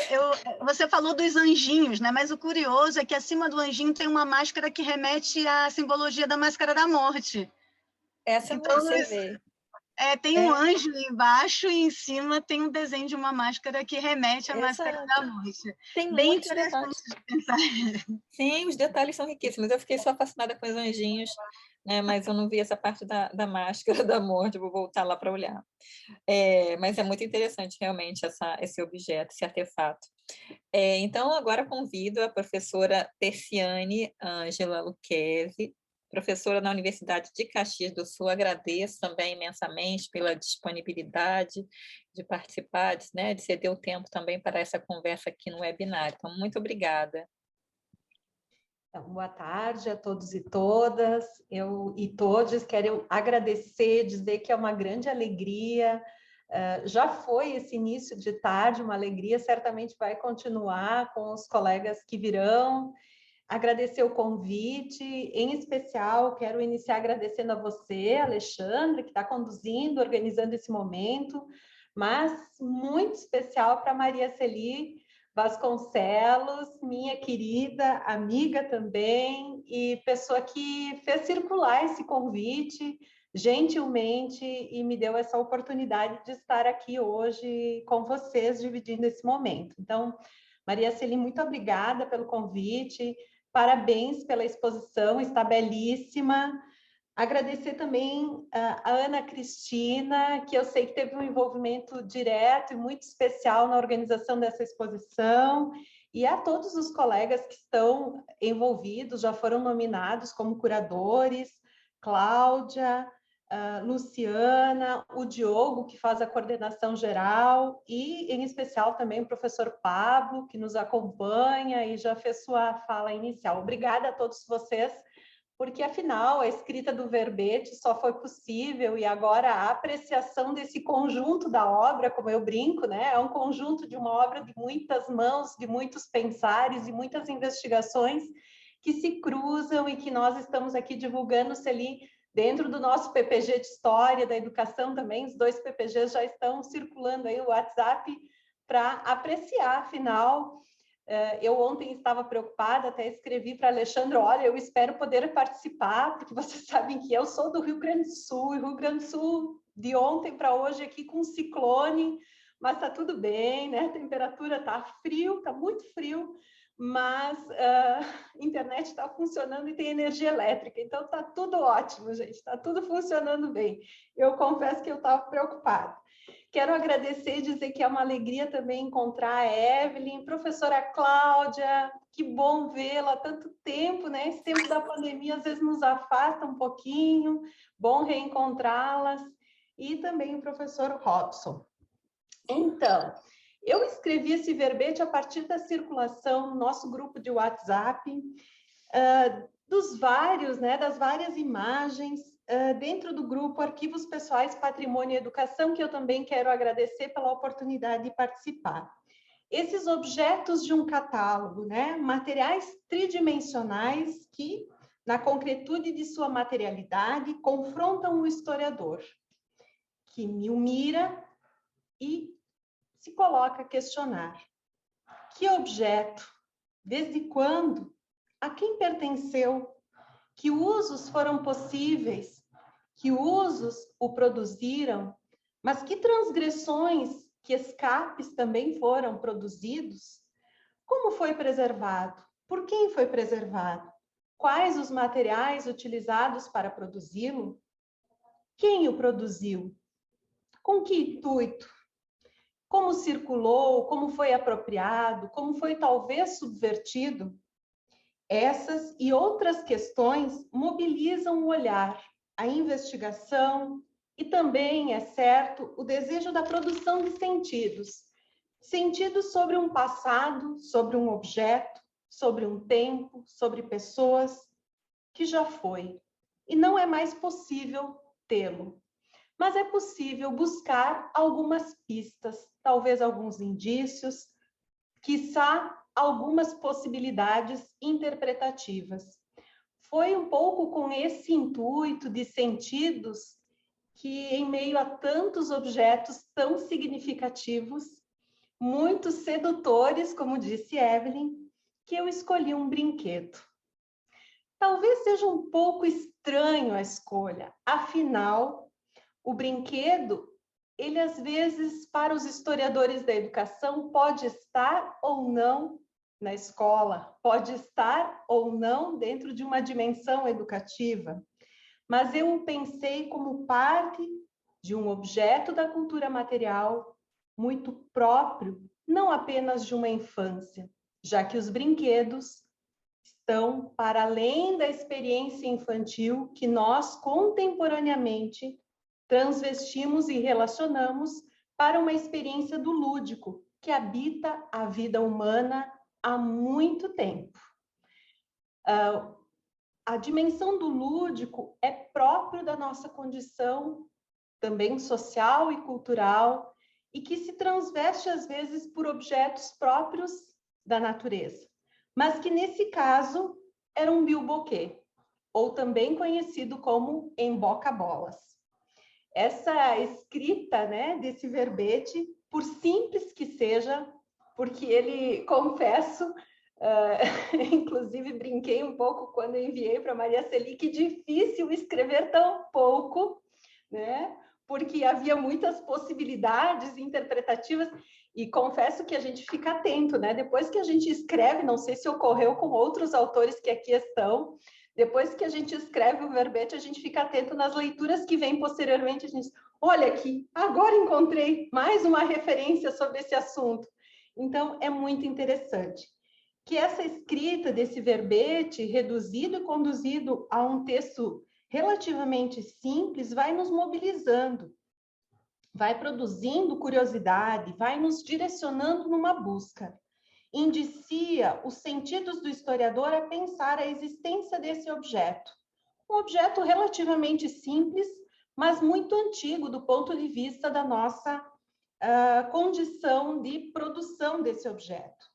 você falou dos anjinhos, né? Mas o curioso é que acima do anjinho tem uma máscara que remete à simbologia da máscara da morte. Essa então, você vê. Tem um anjo embaixo e em cima tem um desenho de uma máscara que remete à máscara da morte. Tem bem muito interessante de pensar. Sim, os detalhes são riquíssimos. Eu fiquei só fascinada com os anjinhos, né? Mas eu não vi essa parte da máscara da morte, vou voltar lá para olhar. Mas é muito interessante, realmente, esse objeto, esse artefato. Então, agora convido a professora Terciane Ângela Lucchesi, professora na Universidade de Caxias do Sul. Agradeço também imensamente pela disponibilidade de participar, né, de ceder o tempo também para essa conversa aqui no webinário. Então, muito obrigada. Então, boa tarde a todos e todas. Eu e todos quero agradecer, dizer que é uma grande alegria. Já foi esse início de tarde uma alegria, certamente vai continuar com os colegas que virão. Agradecer o convite, em especial quero iniciar agradecendo a você, Alexandre, que está conduzindo, organizando esse momento, mas muito especial para Maria Celi Vasconcelos, minha querida amiga também, e pessoa que fez circular esse convite gentilmente e me deu essa oportunidade de estar aqui hoje com vocês, dividindo esse momento. Então, Maria Celi, muito obrigada pelo convite, parabéns pela exposição, está belíssima. Agradecer também a Ana Cristina, que eu sei que teve um envolvimento direto e muito especial na organização dessa exposição, e a todos os colegas que estão envolvidos, já foram nominados como curadores, Cláudia, Luciana, o Diogo, que faz a coordenação geral, e, em especial, também o professor Pablo, que nos acompanha e já fez sua fala inicial. Obrigada a todos vocês, porque, afinal, a escrita do verbete só foi possível e agora a apreciação desse conjunto da obra, como eu brinco, né? É um conjunto de uma obra de muitas mãos, de muitos pensares e muitas investigações que se cruzam e que nós estamos aqui divulgando-se ali dentro do nosso PPG de História da Educação também. Os 2 PPGs já estão circulando aí o WhatsApp para apreciar, afinal. Eu ontem estava preocupada, até escrevi para Alexandre, olha, eu espero poder participar, porque vocês sabem que eu sou do Rio Grande do Sul, e Rio Grande do Sul de ontem para hoje aqui com ciclone, mas está tudo bem, né? A temperatura está frio, está muito frio, mas a internet está funcionando e tem energia elétrica, então está tudo ótimo, gente, está tudo funcionando bem. Eu confesso que eu estava preocupada. Quero agradecer e dizer que é uma alegria também encontrar a Evelyn, professora Cláudia, que bom vê-la há tanto tempo, né? Esse tempo da pandemia às vezes nos afasta um pouquinho, bom reencontrá-las, e também o professor Robson. Então, eu escrevi esse verbete a partir da circulação no nosso grupo de WhatsApp, dos vários, né, das várias imagens, dentro do grupo Arquivos Pessoais, Patrimônio e Educação, que eu também quero agradecer pela oportunidade de participar. Esses objetos de um catálogo, né, materiais tridimensionais que, na concretude de sua materialidade, confrontam o historiador, que o mira e se coloca a questionar. Que objeto? Desde quando? A quem pertenceu? Que usos foram possíveis? Que usos o produziram? Mas que transgressões, que escapes também foram produzidos? Como foi preservado? Por quem foi preservado? Quais os materiais utilizados para produzi-lo? Quem o produziu? Com que intuito? Como circulou? Como foi apropriado? Como foi talvez subvertido? Essas e outras questões mobilizam o olhar, a investigação e também, é certo, o desejo da produção de sentidos. Sentidos sobre um passado, sobre um objeto, sobre um tempo, sobre pessoas que já foi. E não é mais possível tê-lo. Mas é possível buscar algumas pistas, talvez alguns indícios, quiçá algumas possibilidades interpretativas. Foi um pouco com esse intuito de sentidos que, em meio a tantos objetos tão significativos, muito sedutores, como disse Evelyn, que eu escolhi um brinquedo. Talvez seja um pouco estranho a escolha, afinal, o brinquedo, ele às vezes, para os historiadores da educação, pode estar ou não na escola, pode estar ou não dentro de uma dimensão educativa, mas eu o pensei como parte de um objeto da cultura material muito próprio, não apenas de uma infância, já que os brinquedos estão para além da experiência infantil que nós contemporaneamente transvestimos e relacionamos para uma experiência do lúdico que habita a vida humana há muito tempo. A dimensão do lúdico é próprio da nossa condição também social e cultural e que se transveste às vezes por objetos próprios da natureza, mas que nesse caso era um bilboquê, ou também conhecido como emboca-bolas. Essa escrita, né, desse verbete, por simples que seja, porque ele, confesso, inclusive brinquei um pouco quando eu enviei para Maria Celi, que difícil escrever tão pouco, né? Porque havia muitas possibilidades interpretativas, e confesso que a gente fica atento, né? Depois que a gente escreve, não sei se ocorreu com outros autores que aqui estão, Depois que a gente escreve o verbete, a gente fica atento nas leituras que vêm posteriormente. A gente diz, olha aqui, agora encontrei mais uma referência sobre esse assunto. Então, é muito interessante que essa escrita desse verbete, reduzido e conduzido a um texto relativamente simples, vai nos mobilizando, vai produzindo curiosidade, vai nos direcionando numa busca. Indicia os sentidos do historiador a pensar a existência desse objeto. Um objeto relativamente simples, mas muito antigo do ponto de vista da nossa condição de produção desse objeto.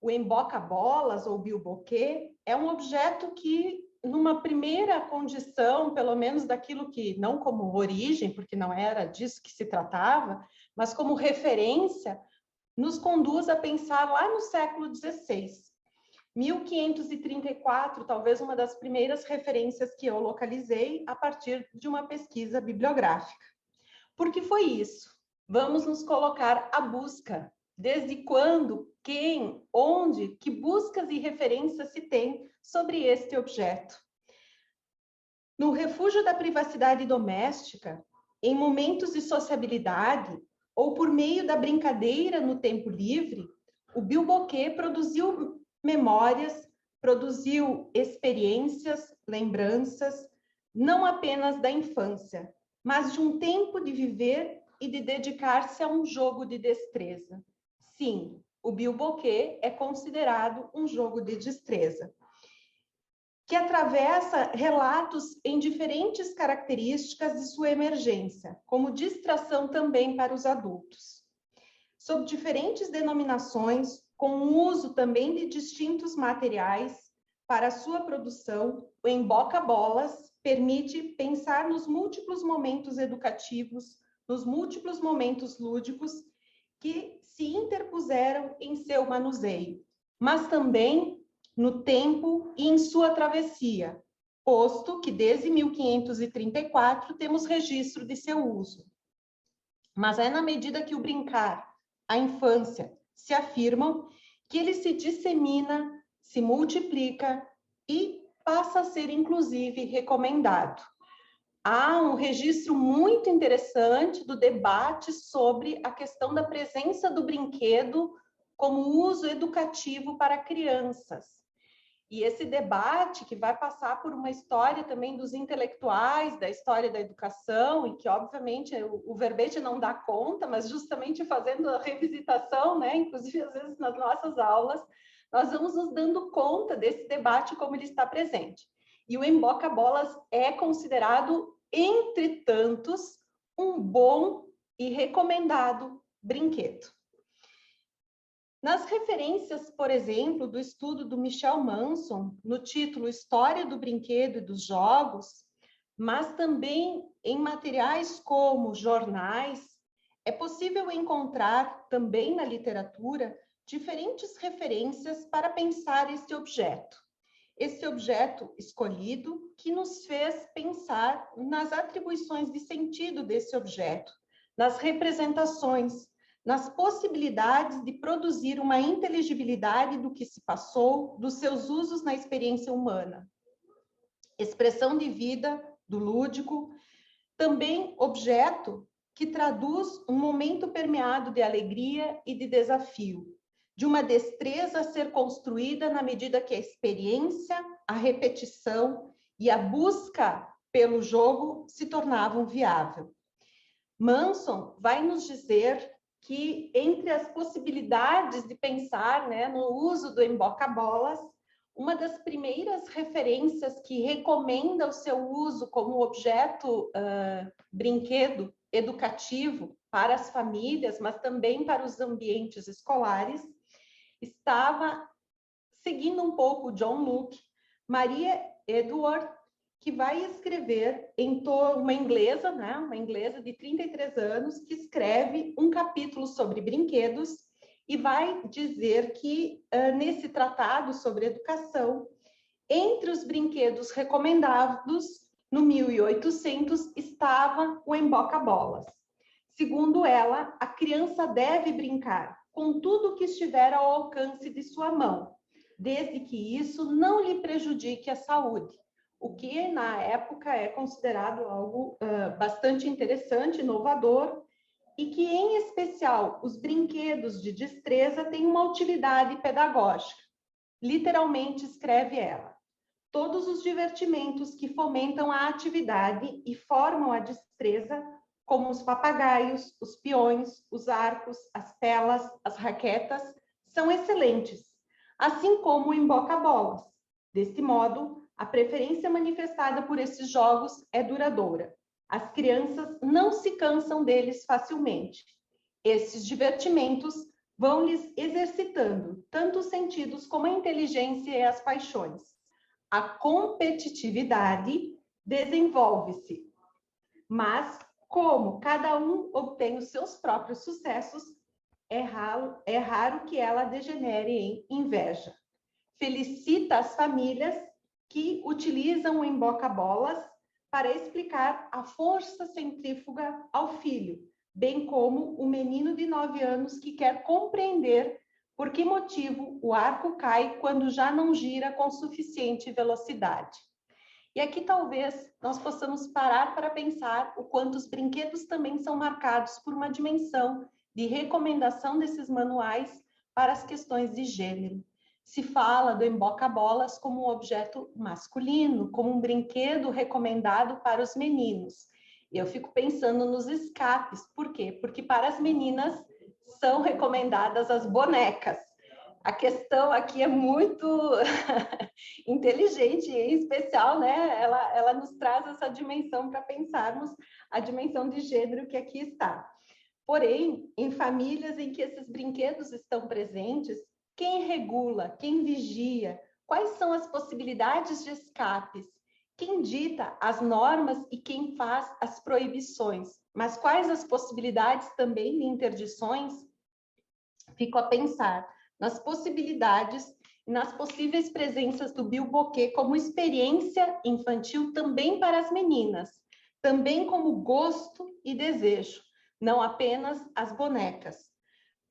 O emboca-bolas, ou bilboquet, é um objeto que, numa primeira condição, pelo menos daquilo que, não como origem, porque não era disso que se tratava, mas como referência, nos conduz a pensar lá no século XVI. 1534, talvez uma das primeiras referências que eu localizei a partir de uma pesquisa bibliográfica. Por que foi isso? Vamos nos colocar à busca. Desde quando, quem, onde, que buscas e referências se tem sobre este objeto? No refúgio da privacidade doméstica, em momentos de sociabilidade, ou por meio da brincadeira no tempo livre, o bilboquet produziu memórias, produziu experiências, lembranças, não apenas da infância, mas de um tempo de viver e de dedicar-se a um jogo de destreza. Sim, o bilboquet é considerado um jogo de destreza, que atravessa relatos em diferentes características de sua emergência, como distração também para os adultos. Sob diferentes denominações, com o uso também de distintos materiais para sua produção, o emboca-bolas permite pensar nos múltiplos momentos educativos, nos múltiplos momentos lúdicos que se interpuseram em seu manuseio, mas também no tempo e em sua travessia, posto que desde 1534 temos registro de seu uso. Mas é na medida que o brincar, a infância, se afirmam, que ele se dissemina, se multiplica e passa a ser, inclusive, recomendado. Há um registro muito interessante do debate sobre a questão da presença do brinquedo como uso educativo para crianças. E esse debate, que vai passar por uma história também dos intelectuais, da história da educação, e que, obviamente, o verbete não dá conta, mas justamente fazendo a revisitação, né, inclusive, às vezes, nas nossas aulas, nós vamos nos dando conta desse debate como ele está presente. E o emboca-bolas é considerado, entre tantos, um bom e recomendado brinquedo. Nas referências, por exemplo, do estudo do Michel Manson, no título História do Brinquedo e dos Jogos, mas também em materiais como jornais, é possível encontrar também na literatura diferentes referências para pensar esse objeto escolhido que nos fez pensar nas atribuições de sentido desse objeto, nas representações, nas possibilidades de produzir uma inteligibilidade do que se passou, dos seus usos na experiência humana. Expressão de vida, do lúdico, também objeto que traduz um momento permeado de alegria e de desafio, de uma destreza a ser construída na medida que a experiência, a repetição e a busca pelo jogo se tornavam viável. Manson vai nos dizer que, entre as possibilidades de pensar, né, no uso do emboca-bolas, uma das primeiras referências que recomenda o seu uso como objeto brinquedo educativo para as famílias, mas também para os ambientes escolares, estava, seguindo um pouco John Luke, Maria Edward, que vai escrever uma inglesa, né, uma inglesa de 33 anos, que escreve um capítulo sobre brinquedos e vai dizer que, nesse tratado sobre educação, entre os brinquedos recomendados, no 1800, estava o emboca-bolas. Segundo ela, a criança deve brincar com tudo que estiver ao alcance de sua mão, desde que isso não lhe prejudique a saúde. o que na época é considerado algo bastante interessante, inovador, e que, em especial, os brinquedos de destreza têm uma utilidade pedagógica. Literalmente, escreve ela: todos os divertimentos que fomentam a atividade e formam a destreza, como os papagaios, os peões, os arcos, as telas, as raquetas, são excelentes, assim como o emboca-bolas. Deste modo, a preferência manifestada por esses jogos é duradoura. As crianças não se cansam deles facilmente. Esses divertimentos vão lhes exercitando tanto os sentidos como a inteligência e as paixões. A competitividade desenvolve-se, mas como cada um obtém os seus próprios sucessos, é raro que ela degenere em inveja. Felicita as famílias que utilizam o emboca-bolas para explicar a força centrífuga ao filho, bem como o menino de 9 anos que quer compreender por que motivo o arco cai quando já não gira com suficiente velocidade. E aqui talvez nós possamos parar para pensar o quanto os brinquedos também são marcados por uma dimensão de recomendação desses manuais para as questões de gênero. Se fala do emboca-bolas como um objeto masculino, como um brinquedo recomendado para os meninos. E eu fico pensando nos escapes. Por quê? Porque para as meninas são recomendadas as bonecas. A questão aqui é muito inteligente, em especial, né? Ela nos traz essa dimensão para pensarmos a dimensão de gênero que aqui está. Porém, em famílias em que esses brinquedos estão presentes, quem regula, quem vigia, quais são as possibilidades de escapes, quem dita as normas e quem faz as proibições, mas quais as possibilidades também de interdições? Fico a pensar nas possibilidades e nas possíveis presenças do bilboquê como experiência infantil também para as meninas, também como gosto e desejo, não apenas as bonecas.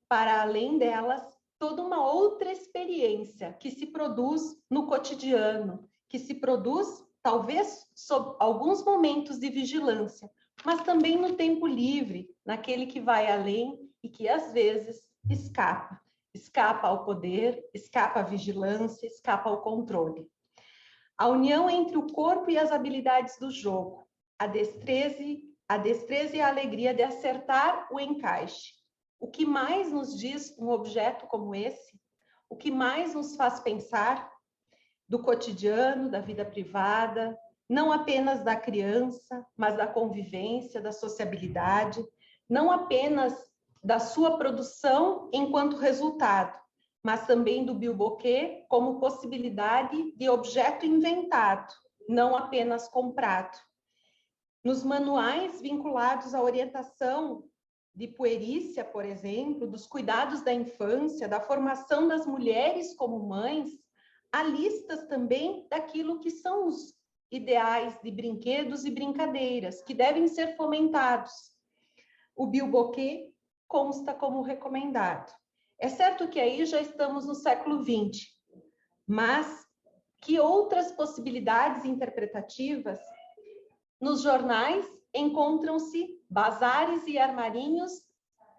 Para além delas, toda uma outra experiência que se produz no cotidiano, que se produz talvez sob alguns momentos de vigilância, mas também no tempo livre, naquele que vai além e que às vezes escapa. Escapa ao poder, escapa à vigilância, escapa ao controle. A união entre o corpo e as habilidades do jogo, a destreza e a alegria de acertar o encaixe. O que mais nos diz um objeto como esse? O que mais nos faz pensar do cotidiano, da vida privada, não apenas da criança, mas da convivência, da sociabilidade, não apenas da sua produção enquanto resultado, mas também do bilboquê como possibilidade de objeto inventado, não apenas comprado. Nos manuais vinculados à orientação de puerícia, por exemplo, dos cuidados da infância, da formação das mulheres como mães, há listas também daquilo que são os ideais de brinquedos e brincadeiras que devem ser fomentados. O bilboquê consta como recomendado. É certo que aí já estamos no século XX, mas que outras possibilidades interpretativas? Nos jornais encontram-se bazares e armarinhos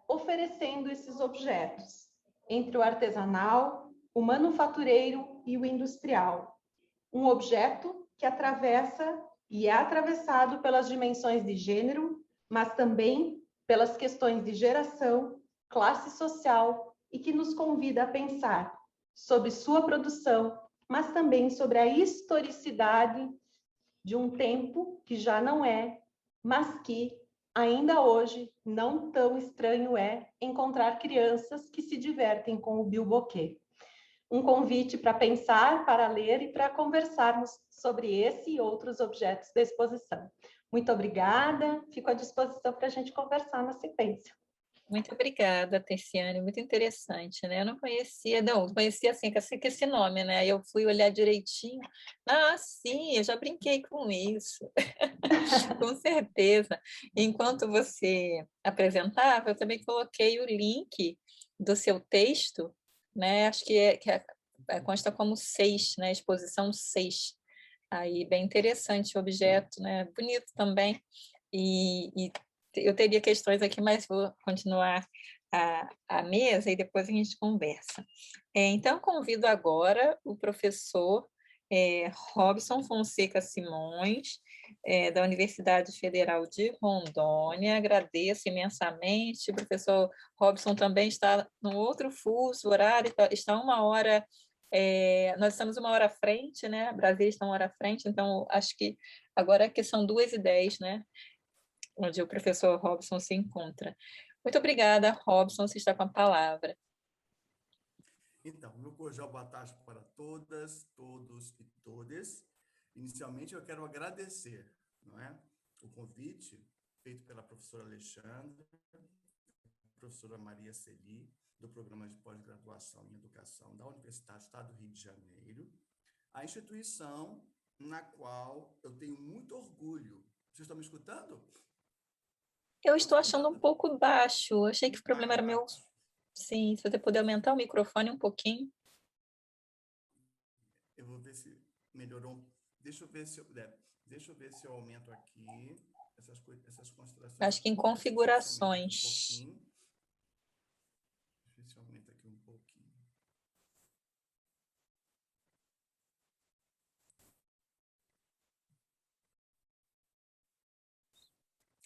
oferecendo esses objetos, entre o artesanal, o manufatureiro e o industrial. Um objeto que atravessa e é atravessado pelas dimensões de gênero, mas também pelas questões de geração, classe social e que nos convida a pensar sobre sua produção, mas também sobre a historicidade de um tempo que já não é, mas que ainda hoje não tão estranho é encontrar crianças que se divertem com o bilboquê. Um convite para pensar, para ler e para conversarmos sobre esse e outros objetos da exposição. Muito obrigada, fico à disposição para a gente conversar na sequência. Muito obrigada, Terciane, muito interessante, né? Eu não conhecia assim, com esse nome, né? Aí eu fui olhar direitinho. Ah, sim, eu já brinquei com isso, com certeza. Enquanto você apresentava, eu também coloquei o link do seu texto, né? Acho que consta como 6, né? Exposição 6. Aí, bem interessante o objeto, né? Bonito também. E eu teria questões aqui, mas vou continuar a mesa e depois a gente conversa. Então, convido agora o professor Robson Fonseca Simões, da Universidade Federal de Rondônia. Agradeço imensamente. O professor Robson também está no outro fuso horário, está 1 hora. Nós estamos 1 hora à frente, né? Brasília está 1 hora à frente, então acho que agora que são 2h10, né? Onde o professor Robson se encontra. Muito obrigada, Robson, você está com a palavra. Então, meu cordial boa tarde para todas, todos e todes. Inicialmente, eu quero agradecer, não é, o convite feito pela professora Alexandra, professora Maria Celi, do Programa de Pós-Graduação em Educação da Universidade do Estado do Rio de Janeiro, a instituição na qual eu tenho muito orgulho. Vocês estão me escutando? Eu estou achando um pouco baixo. Achei que o problema era meu. Sim, se você puder aumentar o microfone um pouquinho. Eu vou ver se melhorou. Deixa eu ver se eu aumento aqui essas considerações. Acho que em configurações. Deixa eu ver se eu aumento aqui um pouquinho.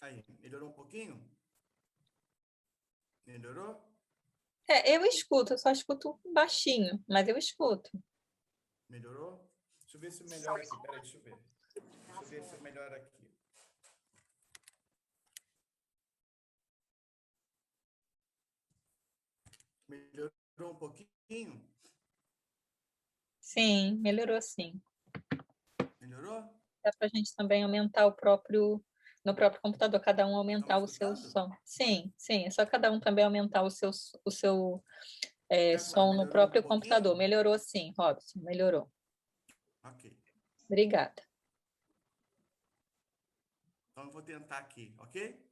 Aí, melhorou um pouquinho? Melhorou? Eu escuto, eu só escuto baixinho, mas eu escuto. Melhorou? Deixa eu ver se melhora aqui. Peraí, deixa eu ver. Deixa eu ver se melhora aqui. Melhorou um pouquinho? Sim, melhorou sim. Melhorou? Dá para a gente também aumentar no próprio computador, cada um aumentar o seu som. Sim, sim, é só cada um também aumentar o seu som no próprio computador. Melhorou sim, Robson, melhorou. Ok. Obrigada. Então, eu vou tentar aqui, ok?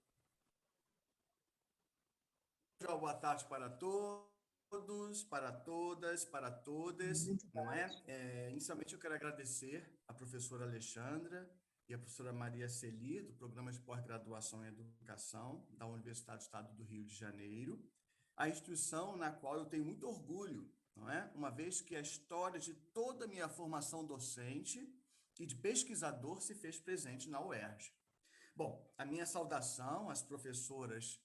Boa tarde para todos, para todas, para todas, não é? Inicialmente, eu quero agradecer a professora Alexandra e a professora Maria Celi, do Programa de Pós-Graduação em Educação da Universidade do Estado do Rio de Janeiro, a instituição na qual eu tenho muito orgulho, não é? Uma vez que a história de toda a minha formação docente e de pesquisador se fez presente na UERJ. Bom, a minha saudação às professoras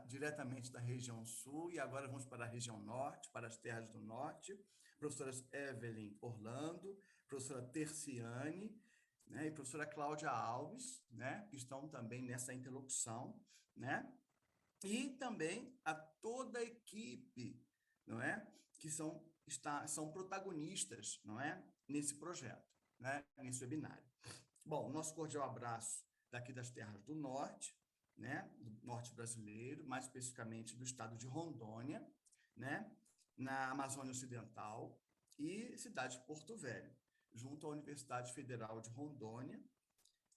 diretamente da região sul, e agora vamos para a região norte, para as terras do norte, professoras Evelyn Orlando, professora Terciane, né, e professora Cláudia Alves, né, que estão também nessa interlocução, né, e também a toda a equipe, não é, que são protagonistas, não é, nesse projeto, né, nesse webinário. Bom, nosso cordial abraço daqui das terras do norte, né, do norte brasileiro, mais especificamente do estado de Rondônia, né, na Amazônia Ocidental e cidade de Porto Velho, junto à Universidade Federal de Rondônia,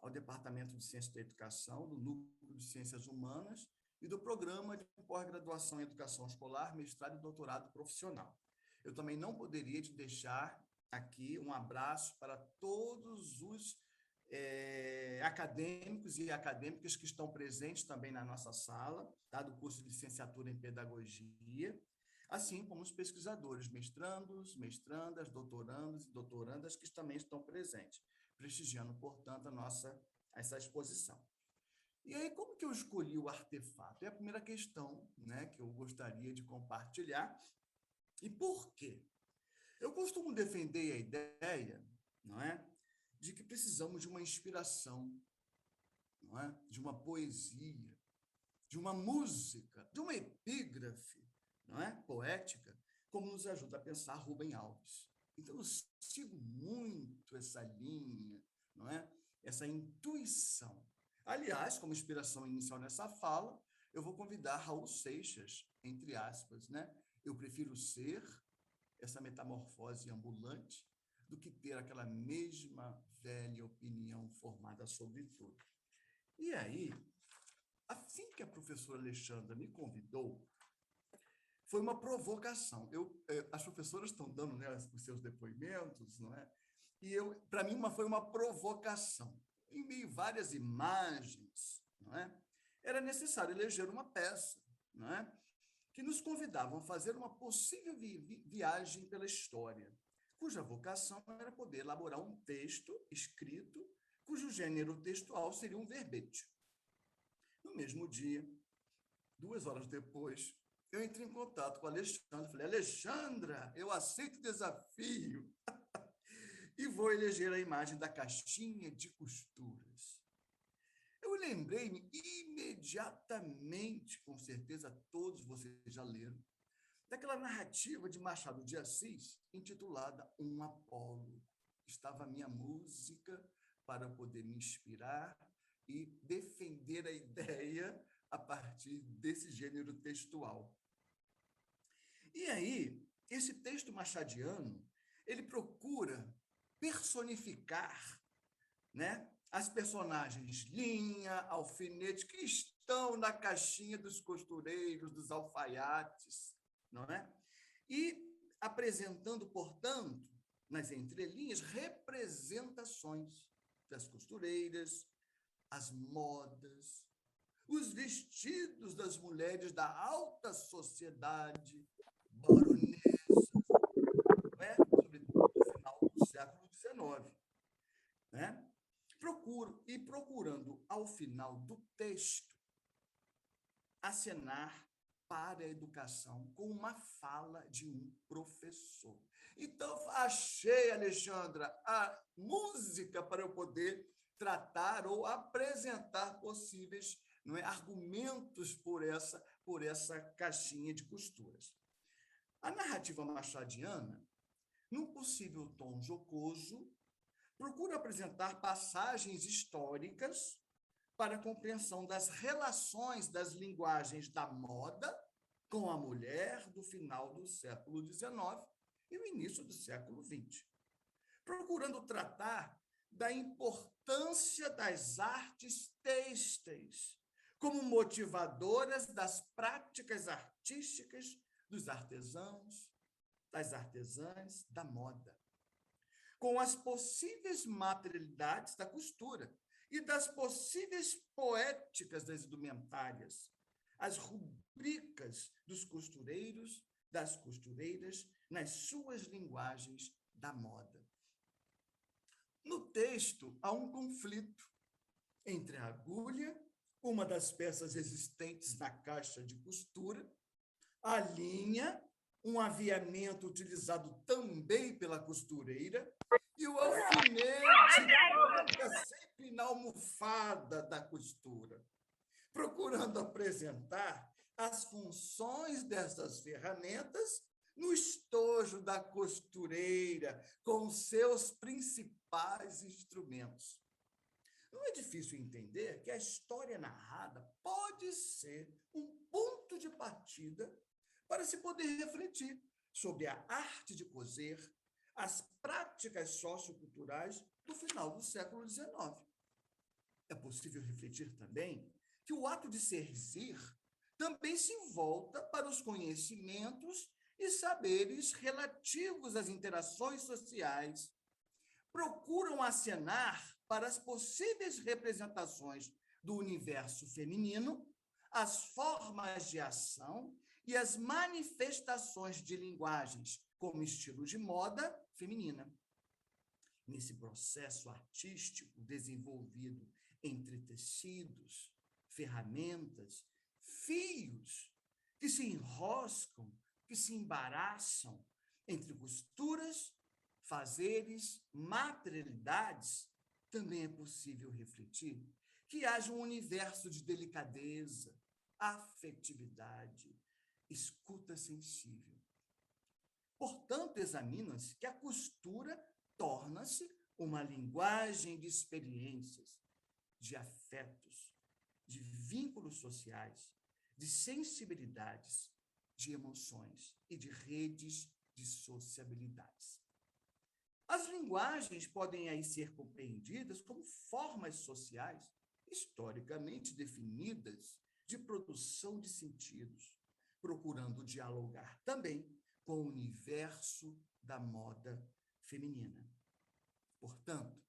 ao Departamento de Ciência da Educação, do Núcleo de Ciências Humanas e do Programa de Pós-Graduação em Educação Escolar, Mestrado e Doutorado Profissional. Eu também não poderia te deixar aqui um abraço para todos os acadêmicos e acadêmicas que estão presentes também na nossa sala, tá? Do curso de licenciatura em pedagogia, assim como os pesquisadores, mestrandos, mestrandas, doutorandos e doutorandas que também estão presentes, prestigiando, portanto, essa exposição. E aí, como que eu escolhi o artefato? É a primeira questão, né, que eu gostaria de compartilhar. E por quê? Eu costumo defender a ideia, não é, de que precisamos de uma inspiração, não é? De uma poesia, de uma música, de uma epígrafe, não é? Poética, como nos ajuda a pensar Rubem Alves. Então, eu sigo muito essa linha, não é? Essa intuição. Aliás, como inspiração inicial nessa fala, eu vou convidar Raul Seixas, entre aspas, né? Eu prefiro ser essa metamorfose ambulante do que ter aquela mesma velha opinião formada sobre tudo. E aí, assim que a professora Alexandra me convidou, foi uma provocação. As professoras estão dando, né, os seus depoimentos, não é? E para mim, foi uma provocação. Em meio a várias imagens, não é? Era necessário eleger uma peça, não é? Que nos convidavam a fazer uma possível viagem pela história, cuja vocação era poder elaborar um texto escrito, cujo gênero textual seria um verbete. No mesmo dia, 2 horas depois, eu entrei em contato com a Alexandra. Falei, Alexandra, eu aceito o desafio e vou eleger a imagem da caixinha de costuras. Eu lembrei-me imediatamente, com certeza todos vocês já leram, daquela narrativa de Machado de Assis, intitulada Um Apolo. Estava a minha música para poder me inspirar e defender a ideia a partir desse gênero textual. E aí, esse texto machadiano, ele procura personificar, né, as personagens linha, alfinete, que estão na caixinha dos costureiros, dos alfaiates, não é? E apresentando, portanto, nas entrelinhas, representações das costureiras, as modas, os vestidos das mulheres da alta sociedade, baronesas, não é? Sobretudo no final do século XIX. Né? Procurando, ao final do texto, acenar para a educação com uma fala de um professor. Então, achei, Alexandra, a música para eu poder tratar ou apresentar possíveis, não é, argumentos por essa caixinha de costuras. A narrativa machadiana, num possível tom jocoso, procura apresentar passagens históricas para a compreensão das relações das linguagens da moda com a mulher do final do século XIX e o início do século XX, procurando tratar da importância das artes têxteis como motivadoras das práticas artísticas dos artesãos, das artesãs da moda, com as possíveis materialidades da costura e das possíveis poéticas das indumentárias, as rubricas dos costureiros, das costureiras, nas suas linguagens da moda. No texto, há um conflito entre a agulha, uma das peças existentes na caixa de costura, a linha, um aviamento utilizado também pela costureira, e o alfinete, que fica sempre na almofada da costura, procurando apresentar as funções dessas ferramentas no estojo da costureira, com seus principais instrumentos. Não é difícil entender que a história narrada pode ser um ponto de partida para se poder refletir sobre a arte de coser, as práticas socioculturais do final do século XIX. É possível refletir também que o ato de serzir também se volta para os conhecimentos e saberes relativos às interações sociais, procuram acenar para as possíveis representações do universo feminino, as formas de ação e as manifestações de linguagens como estilo de moda feminina. Nesse processo artístico desenvolvido entre tecidos, ferramentas, fios que se enroscam, que se embaraçam entre costuras, fazeres, materialidades, também é possível refletir que haja um universo de delicadeza, afetividade, escuta sensível. Portanto, examina-se que a costura torna-se uma linguagem de experiências, de afetos, de vínculos sociais, de sensibilidades, de emoções e de redes de sociabilidades. As linguagens podem aí ser compreendidas como formas sociais historicamente definidas de produção de sentidos, procurando dialogar também com o universo da moda feminina. Portanto,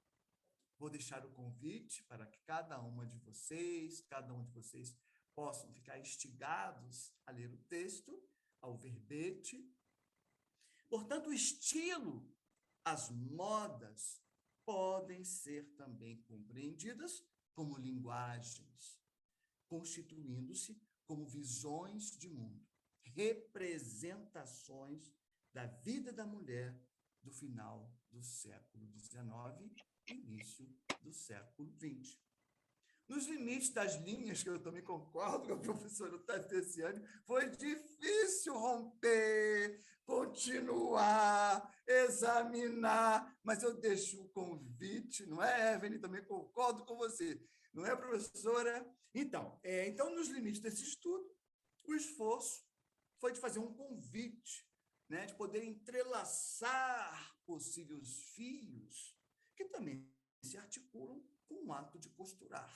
vou deixar o convite para que cada um de vocês possam ficar instigados a ler o texto, ao verbete. Portanto, o estilo, as modas, podem ser também compreendidas como linguagens, constituindo-se como visões de mundo, representações da vida da mulher do final do século XIX e início do século XX. Nos limites das linhas, que eu também concordo com a professora Tatiane, foi difícil romper, continuar, examinar, mas eu deixo o convite, não é, Evelyn? Também concordo com você, não é, professora? Então, nos limites desse estudo, o esforço foi de fazer um convite, né, de poder entrelaçar possíveis fios que também se articulam com o ato de costurar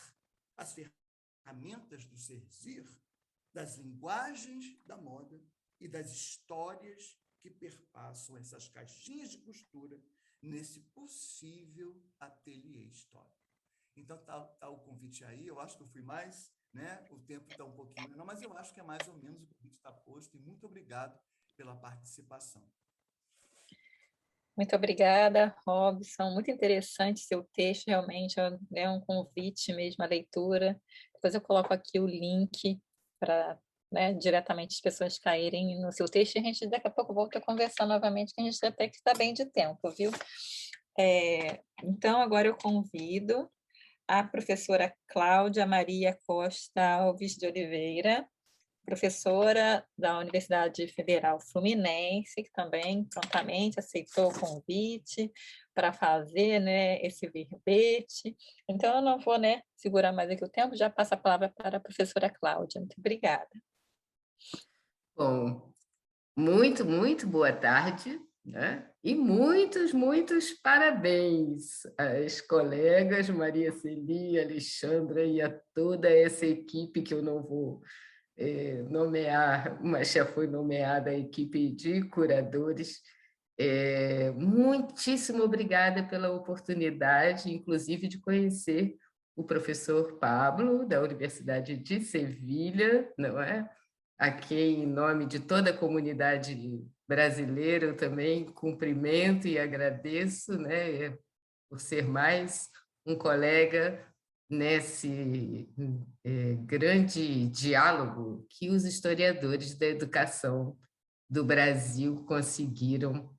as ferramentas do serzir, das linguagens da moda e das histórias que perpassam essas caixinhas de costura nesse possível ateliê histórico. Então, tá o convite aí, eu acho que eu fui mais, né? O tempo está um pouquinho menor, mas eu acho que é mais ou menos o convite está posto, e muito obrigado pela participação. Muito obrigada, Robson. Muito interessante seu texto, realmente é um convite mesmo à leitura. Depois eu coloco aqui o link para, né, diretamente as pessoas caírem no seu texto, e a gente daqui a pouco volta a conversar novamente, que a gente até que está bem de tempo, viu? Então, agora eu convido a professora Cláudia Maria Costa Alves de Oliveira, professora da Universidade Federal Fluminense, que também prontamente aceitou o convite para fazer, né, esse verbete. Então, eu não vou, né, segurar mais aqui o tempo, já passo a palavra para a professora Cláudia. Muito obrigada. Bom, muito boa tarde, né? E muitos parabéns às colegas Maria Celi, Alexandra e a toda essa equipe que eu não vou nomear, mas já foi nomeada a equipe de curadores. Muitíssimo obrigada pela oportunidade, inclusive, de conhecer o professor Pablo, da Universidade de Sevilha, não é? A quem, em nome de toda a comunidade brasileira, eu também cumprimento e agradeço, né, por ser mais um colega nesse grande diálogo que os historiadores da educação do Brasil conseguiram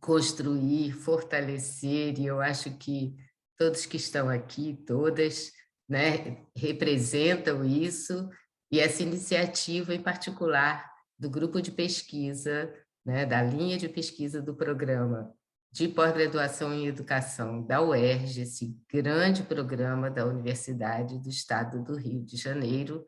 construir, fortalecer, e eu acho que todos que estão aqui, todas, né, representam isso, e essa iniciativa em particular do grupo de pesquisa, né, da linha de pesquisa do programa de pós-graduação em educação da UERJ, esse grande programa da Universidade do Estado do Rio de Janeiro,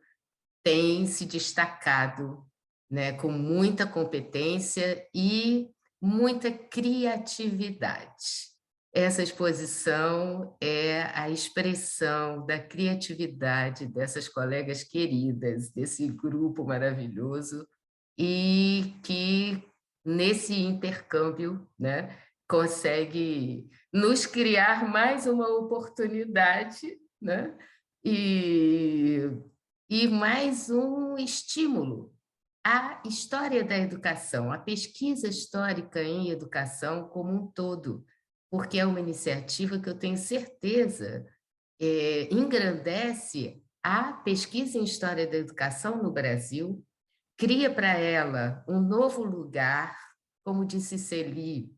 tem se destacado, né, com muita competência e muita criatividade. Essa exposição é a expressão da criatividade dessas colegas queridas, desse grupo maravilhoso, e que, nesse intercâmbio, né, consegue nos criar mais uma oportunidade, né, e mais um estímulo à história da educação, à pesquisa histórica em educação como um todo, porque é uma iniciativa que eu tenho certeza engrandece a pesquisa em história da educação no Brasil, cria para ela um novo lugar, como disse Celi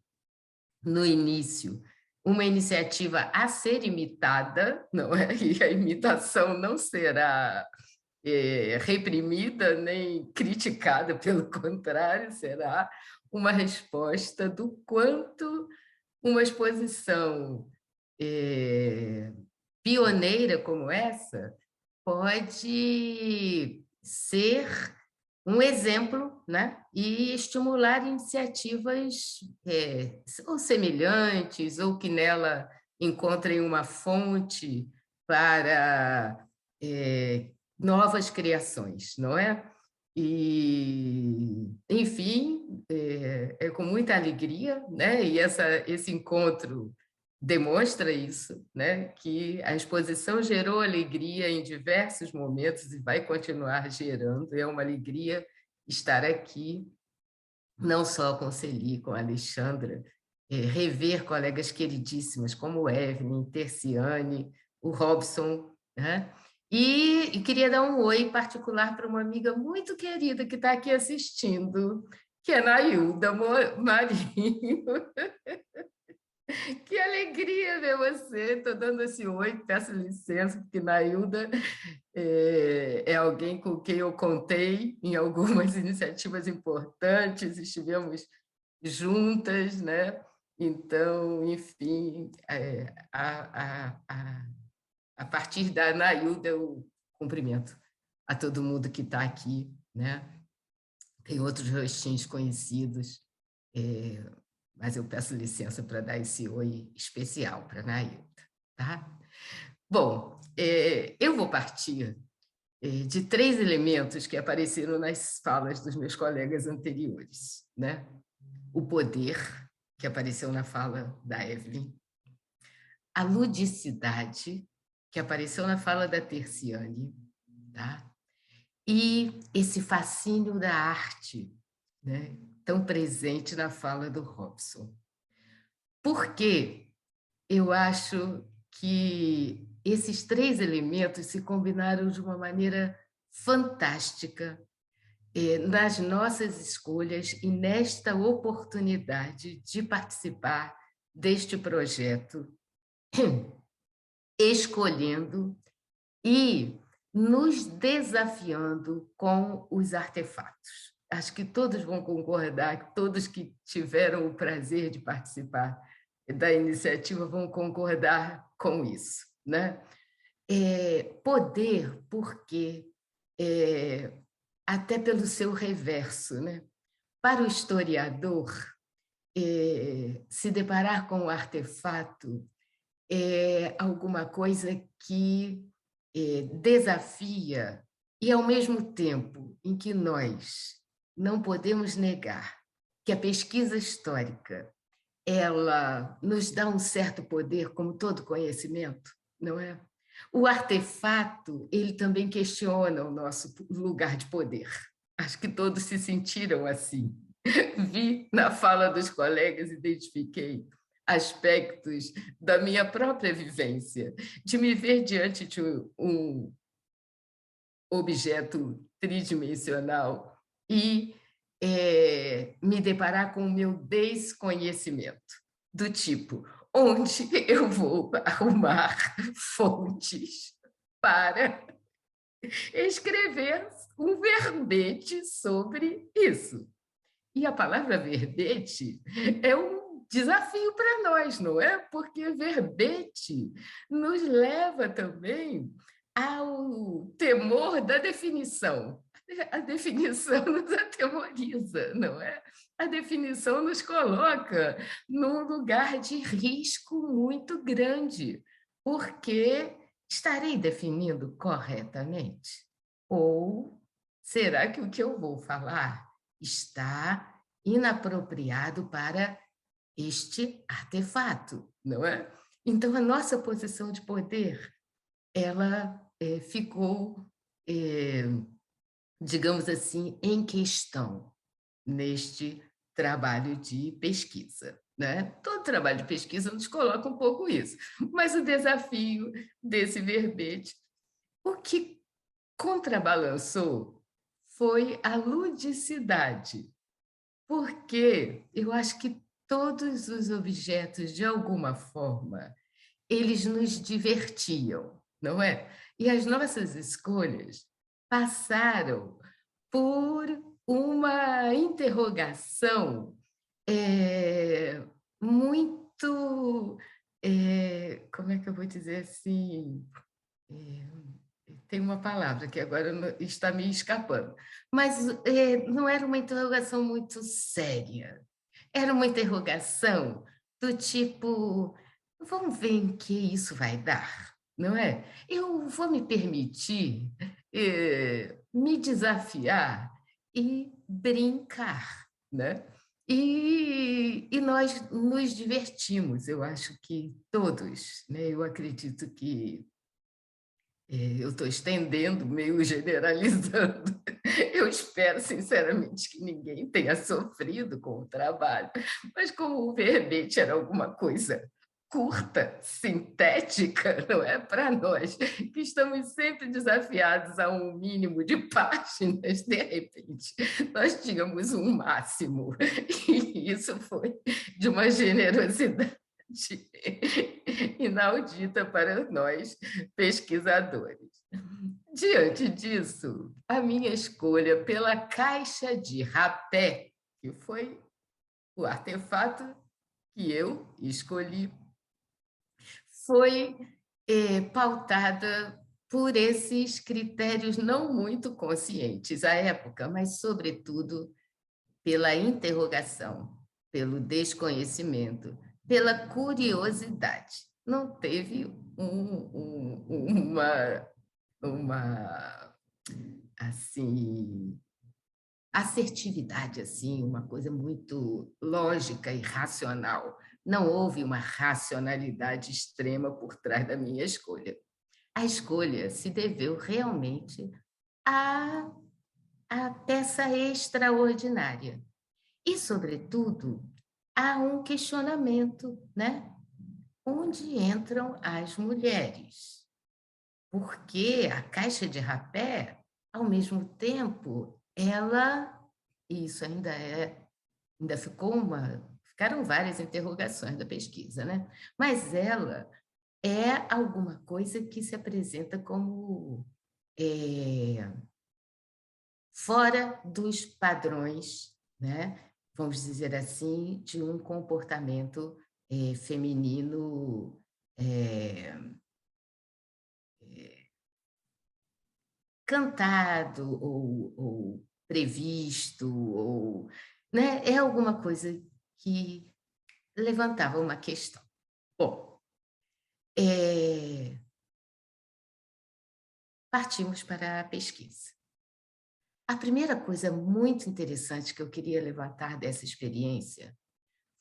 no início, uma iniciativa a ser imitada, não é? E a imitação não será reprimida nem criticada, pelo contrário, será uma resposta do quanto uma exposição pioneira como essa pode ser um exemplo, né? E estimular iniciativas ou semelhantes, ou que nela encontrem uma fonte para novas criações, não é? E, enfim, é com muita alegria, né? E esse encontro demonstra isso, né? Que a exposição gerou alegria em diversos momentos e vai continuar gerando. É uma alegria estar aqui, não só com Celi, com a Alexandra, rever colegas queridíssimas como Evelyn, Terciane, o Robson, né? E queria dar um oi particular para uma amiga muito querida que está aqui assistindo, que é Nailda Marinho. Que alegria ver você. Estou dando esse oi, peço licença, porque Nailda é alguém com quem eu contei em algumas iniciativas importantes, estivemos juntas, né? Então, enfim, a partir da Nailda, eu cumprimento a todo mundo que está aqui, né? Tem outros rostinhos conhecidos, mas eu peço licença para dar esse oi especial para a Nailda, tá? Bom, eu vou partir de 3 elementos que apareceram nas falas dos meus colegas anteriores, né? O poder, que apareceu na fala da Evelyn, a ludicidade, que apareceu na fala da Terciane, tá? E esse fascínio da arte, né? Tão presente na fala do Robson. Porque eu acho que esses 3 elementos se combinaram de uma maneira fantástica nas nossas escolhas e nesta oportunidade de participar deste projeto, escolhendo e nos desafiando com os artefatos. Acho que todos vão concordar, todos que tiveram o prazer de participar da iniciativa vão concordar com isso, né? Poder, porque até pelo seu reverso, né? Para o historiador, se deparar com o artefato é alguma coisa que desafia e, ao mesmo tempo, em que nós não podemos negar que a pesquisa histórica ela nos dá um certo poder, como todo conhecimento, não é? O artefato, ele também questiona o nosso lugar de poder. Acho que todos se sentiram assim. Vi na fala dos colegas, identifiquei aspectos da minha própria vivência, de me ver diante de um objeto tridimensional e me deparar com o meu desconhecimento, do tipo, onde eu vou arrumar fontes para escrever um verbete sobre isso. E a palavra verbete é um desafio para nós, não é? Porque verbete nos leva também ao temor da definição. A definição nos atemoriza, não é? A definição nos coloca num lugar de risco muito grande, porque estarei definindo corretamente? Ou será que o que eu vou falar está inapropriado para este artefato, não é? Então, a nossa posição de poder, ela ficou, digamos assim, em questão neste trabalho de pesquisa, né? Todo trabalho de pesquisa nos coloca um pouco isso, mas o desafio desse verbete, o que contrabalançou foi a ludicidade, porque eu acho que todos os objetos, de alguma forma, eles nos divertiam, não é? E as nossas escolhas passaram por uma interrogação muito, como é que eu vou dizer assim? Tem uma palavra que agora está me escapando, mas não era uma interrogação muito séria, era uma interrogação do tipo, vamos ver em que isso vai dar, não é? Eu vou me permitir me desafiar e brincar, né? E nós nos divertimos, eu acho que todos, né? Eu acredito que eu estou estendendo, meio generalizando. Eu espero, sinceramente, que ninguém tenha sofrido com o trabalho, mas como o verbete era alguma coisa curta, sintética, não é? Para nós, que estamos sempre desafiados a um mínimo de páginas, de repente, nós tínhamos um máximo, e isso foi de uma generosidade inaudita para nós, pesquisadores. Diante disso, a minha escolha pela caixa de rapé, que foi o artefato que eu escolhi, foi pautada por esses critérios não muito conscientes à época, mas, sobretudo, pela interrogação, pelo desconhecimento, pela curiosidade. Não teve uma assim, assertividade, assim, uma coisa muito lógica e racional. Não houve uma racionalidade extrema por trás da minha escolha. A escolha se deveu realmente à peça extraordinária e, sobretudo, a um questionamento, né? Onde entram as mulheres? Porque a caixa de rapé, ao mesmo tempo, isso ficaram várias interrogações da pesquisa, né? Mas ela é alguma coisa que se apresenta como fora dos padrões, né? Vamos dizer assim, de um comportamento feminino cantado ou previsto, né? É alguma coisa que levantava uma questão. Bom, partimos para a pesquisa. A primeira coisa muito interessante que eu queria levantar dessa experiência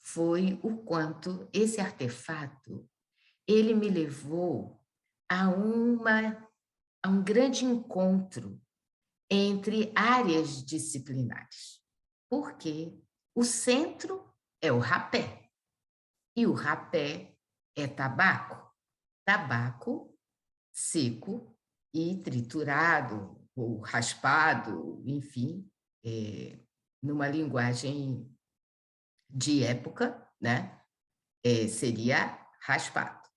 foi o quanto esse artefato ele me levou a um grande encontro entre áreas disciplinares, porque o centro é o rapé, e o rapé é tabaco seco e triturado, ou raspado, enfim, numa linguagem de época, né? Seria raspado.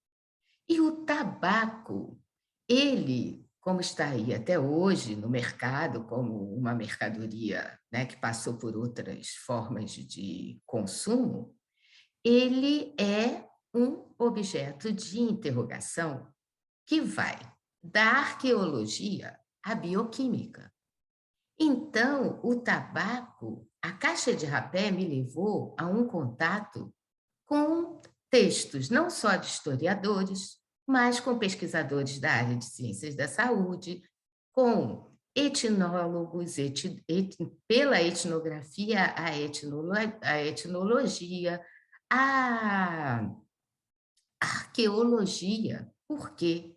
E o tabaco, ele, como está aí até hoje no mercado, como uma mercadoria, né, que passou por outras formas de consumo, ele é um objeto de interrogação que vai da arqueologia à bioquímica. Então, o tabaco, a caixa de rapé me levou a um contato com textos não só de historiadores, mas com pesquisadores da área de ciências da saúde, com etnólogos, pela etnografia, a etnologia, a arqueologia, porque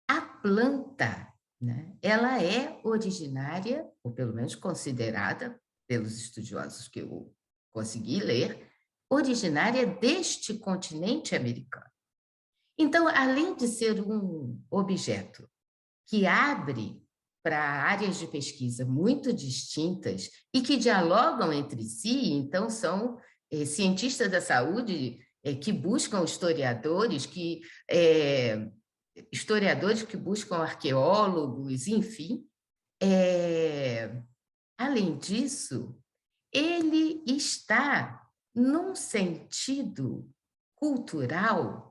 a planta, né, ela é originária, ou pelo menos considerada pelos estudiosos que eu consegui ler, originária deste continente americano. Então, além de ser um objeto que abre para áreas de pesquisa muito distintas e que dialogam entre si, então são cientistas da saúde que buscam historiadores que buscam arqueólogos, enfim. Além disso, ele está num sentido cultural,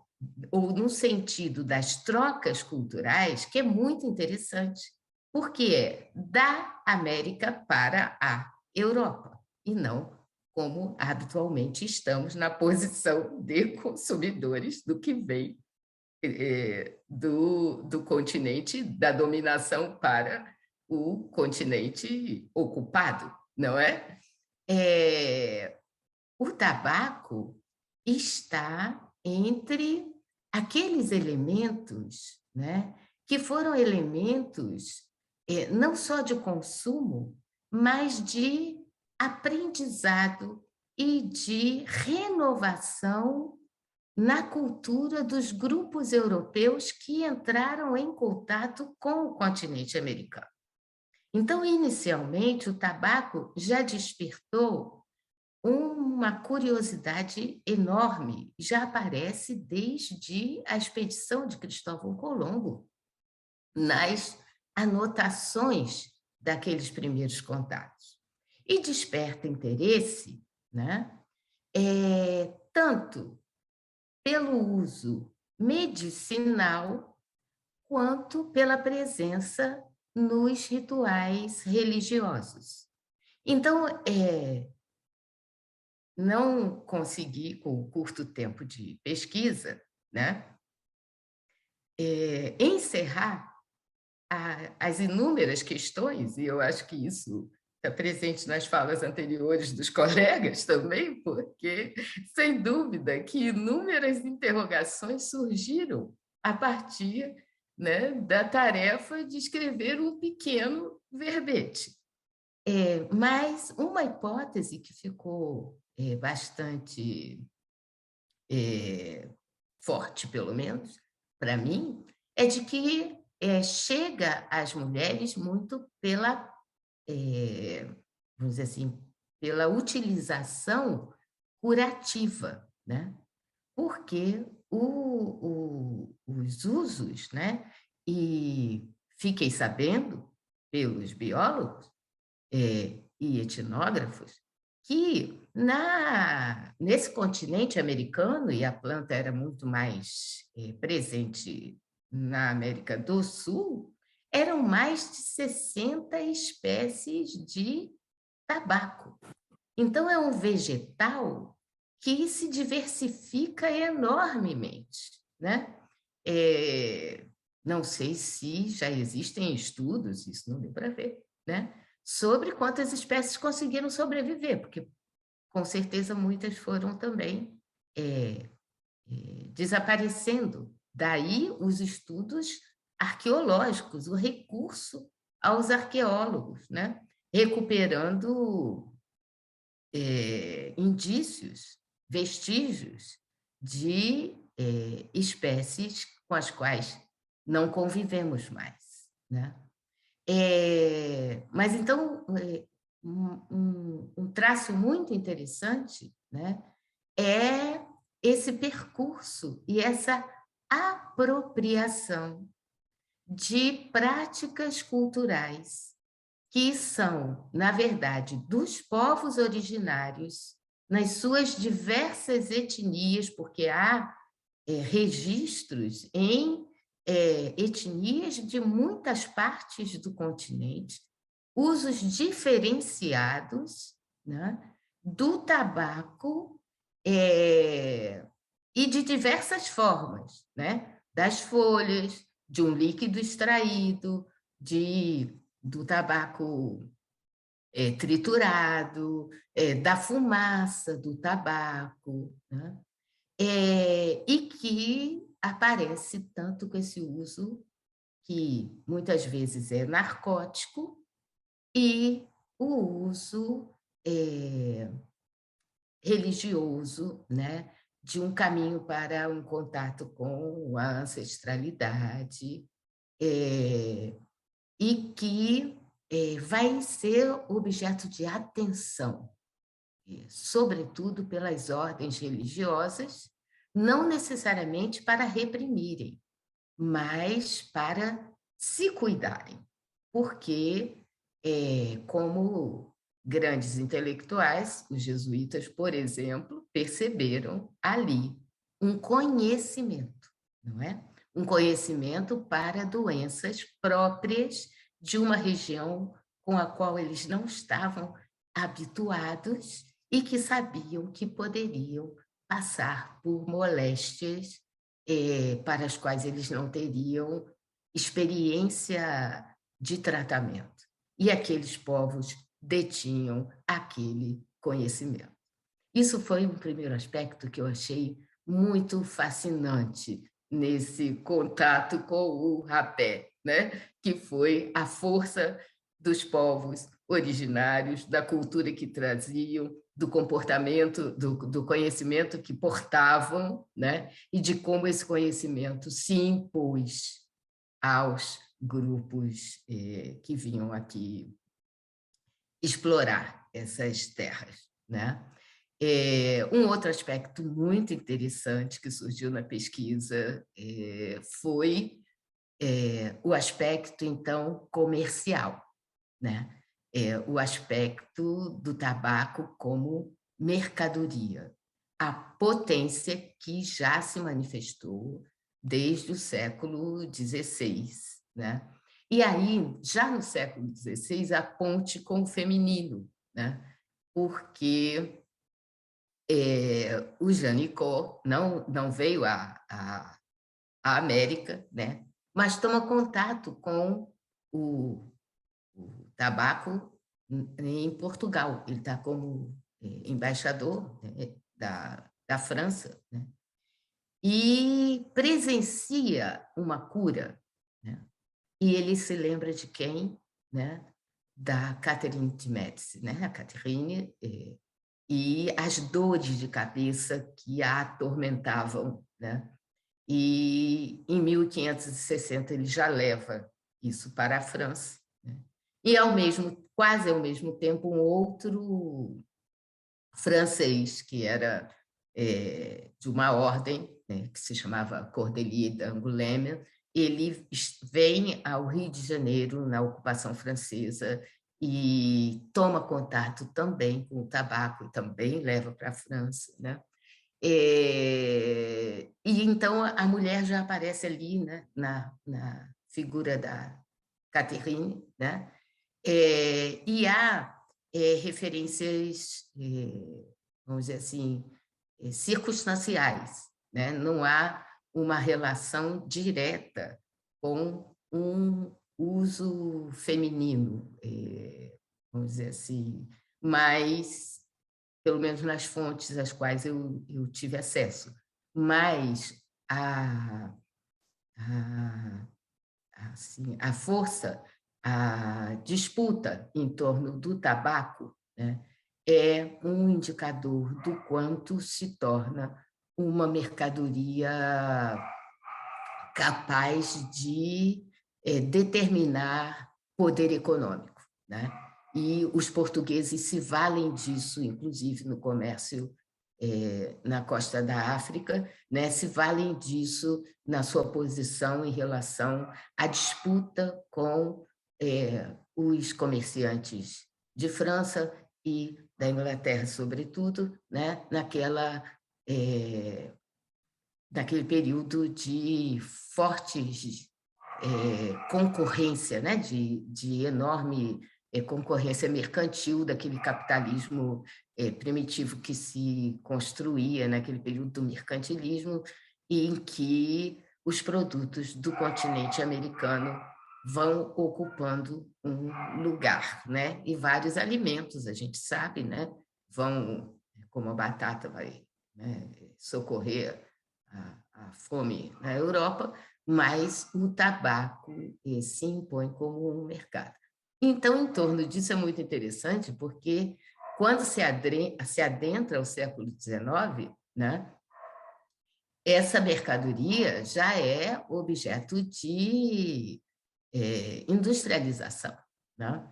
ou num sentido das trocas culturais, que é muito interessante, porque é da América para a Europa, e não como habitualmente estamos na posição de consumidores do que vem do continente, da dominação para o continente ocupado, não é? o tabaco está entre aqueles elementos, né, que foram elementos não só de consumo, mas de aprendizado e de renovação na cultura dos grupos europeus que entraram em contato com o continente americano. Então, inicialmente, o tabaco já despertou uma curiosidade enorme, já aparece desde a expedição de Cristóvão Colombo, nas anotações daqueles primeiros contatos. E desperta interesse, né, tanto pelo uso medicinal, quanto pela presença nos rituais religiosos. Então, não consegui, com o curto tempo de pesquisa, né, encerrar as inúmeras questões, e eu acho que isso está presente nas falas anteriores dos colegas também, porque, sem dúvida, que inúmeras interrogações surgiram a partir, né, da tarefa de escrever um pequeno verbete. Mas uma hipótese que ficou bastante forte, pelo menos, para mim, é de que chega às mulheres muito pela, vamos dizer assim, pela utilização curativa, né? Porque os usos, né? E fiquei sabendo pelos biólogos e etnógrafos que nesse continente americano, e a planta era muito mais presente na América do Sul, eram mais de 60 espécies de tabaco. Então, é um vegetal que se diversifica enormemente, né? Não sei se já existem estudos, isso não deu para ver, né, sobre quantas espécies conseguiram sobreviver, porque, com certeza, muitas foram também desaparecendo. Daí os estudos arqueológicos, o recurso aos arqueólogos, né, recuperando indícios, vestígios de espécies com as quais não convivemos mais, né? Mas, então, um traço muito interessante, né, é esse percurso e essa apropriação de práticas culturais que são, na verdade, dos povos originários, nas suas diversas etnias, porque há registros em etnias de muitas partes do continente, usos diferenciados, né, do tabaco e de diversas formas, né, das folhas, de um líquido extraído, do tabaco triturado, da fumaça do tabaco, né, e que aparece tanto com esse uso que muitas vezes é narcótico e o uso religioso, né, de um caminho para um contato com a ancestralidade, e que vai ser objeto de atenção, sobretudo pelas ordens religiosas, não necessariamente para reprimirem, mas para se cuidarem, porque, como grandes intelectuais, os jesuítas, por exemplo, perceberam ali um conhecimento, não é? Um conhecimento para doenças próprias de uma região com a qual eles não estavam habituados e que sabiam que poderiam passar por moléstias para as quais eles não teriam experiência de tratamento. E aqueles povos detinham aquele conhecimento. Isso foi um primeiro aspecto que eu achei muito fascinante nesse contato com o rapé, né? Que foi a força dos povos originários, da cultura que traziam, do comportamento, do conhecimento que portavam, né? E de como esse conhecimento se impôs aos grupos que vinham aqui explorar essas terras, né? Um outro aspecto muito interessante que surgiu na pesquisa foi o aspecto, então, comercial, né? O aspecto do tabaco como mercadoria, a potência que já se manifestou desde o século XVI, né? E aí, já no século XVI, a ponte com o feminino, né? Porque o Janicot não veio à América, né? Mas toma contato com o tabaco em Portugal. Ele está como embaixador, né, da França, né? E presencia uma cura, né? E ele se lembra de quem? Né? Da Catherine de Médici, né? A Catherine e as dores de cabeça que a atormentavam, né? E em 1560 ele já leva isso para a França, né? E quase ao mesmo tempo, um outro francês que era de uma ordem, né, que se chamava Cordelier d'Angoulême, ele vem ao Rio de Janeiro na ocupação francesa e toma contato também com o tabaco e também leva para a França, né? E então a mulher já aparece ali, né, na figura da Catherine, né? E há referências, vamos dizer assim, circunstanciais, né? Não há uma relação direta com um uso feminino, vamos dizer assim, mas, pelo menos nas fontes às quais eu tive acesso, mas a força, a disputa em torno do tabaco, né, é um indicador do quanto se torna uma mercadoria capaz de determinar poder econômico, né? E os portugueses se valem disso, inclusive no comércio na costa da África, né? Se valem disso na sua posição em relação à disputa com os comerciantes de França e da Inglaterra, sobretudo, né? Naquele período de fortes concorrência, né? de enorme concorrência mercantil daquele capitalismo primitivo que se construía naquele período do mercantilismo, em que os produtos do continente americano vão ocupando um lugar, né? E vários alimentos, a gente sabe, né? Como a batata vai, né, socorrer a fome na Europa, mas o tabaco se impõe como um mercado. Então, em torno disso é muito interessante, porque quando se adentra ao século XIX, né, essa mercadoria já é objeto de industrialização, né?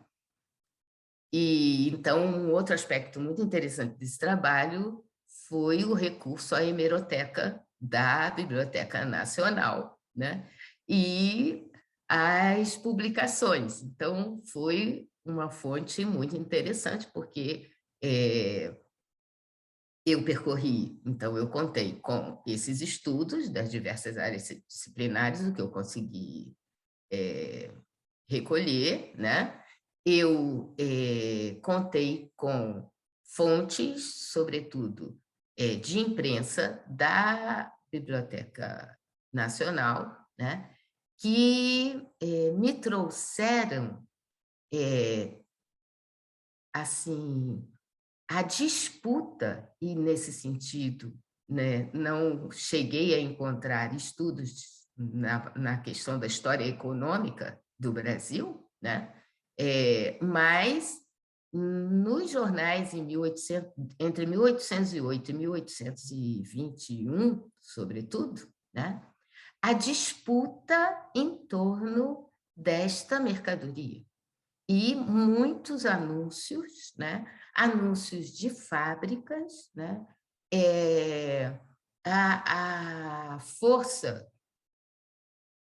E então um outro aspecto muito interessante desse trabalho foi o recurso à hemeroteca da Biblioteca Nacional, né? E as publicações. Então foi uma fonte muito interessante, porque eu percorri, então eu contei com esses estudos das diversas áreas disciplinares, o que eu consegui recolher, né? Eu contei com fontes, sobretudo, de imprensa da Biblioteca Nacional, né? Que me trouxeram assim a disputa, e nesse sentido, né, não cheguei a encontrar estudos na questão da história econômica do Brasil, né? Mas nos jornais entre 1808 e 1821, sobretudo, né, a disputa em torno desta mercadoria. E muitos anúncios, né, anúncios de fábricas, né, a força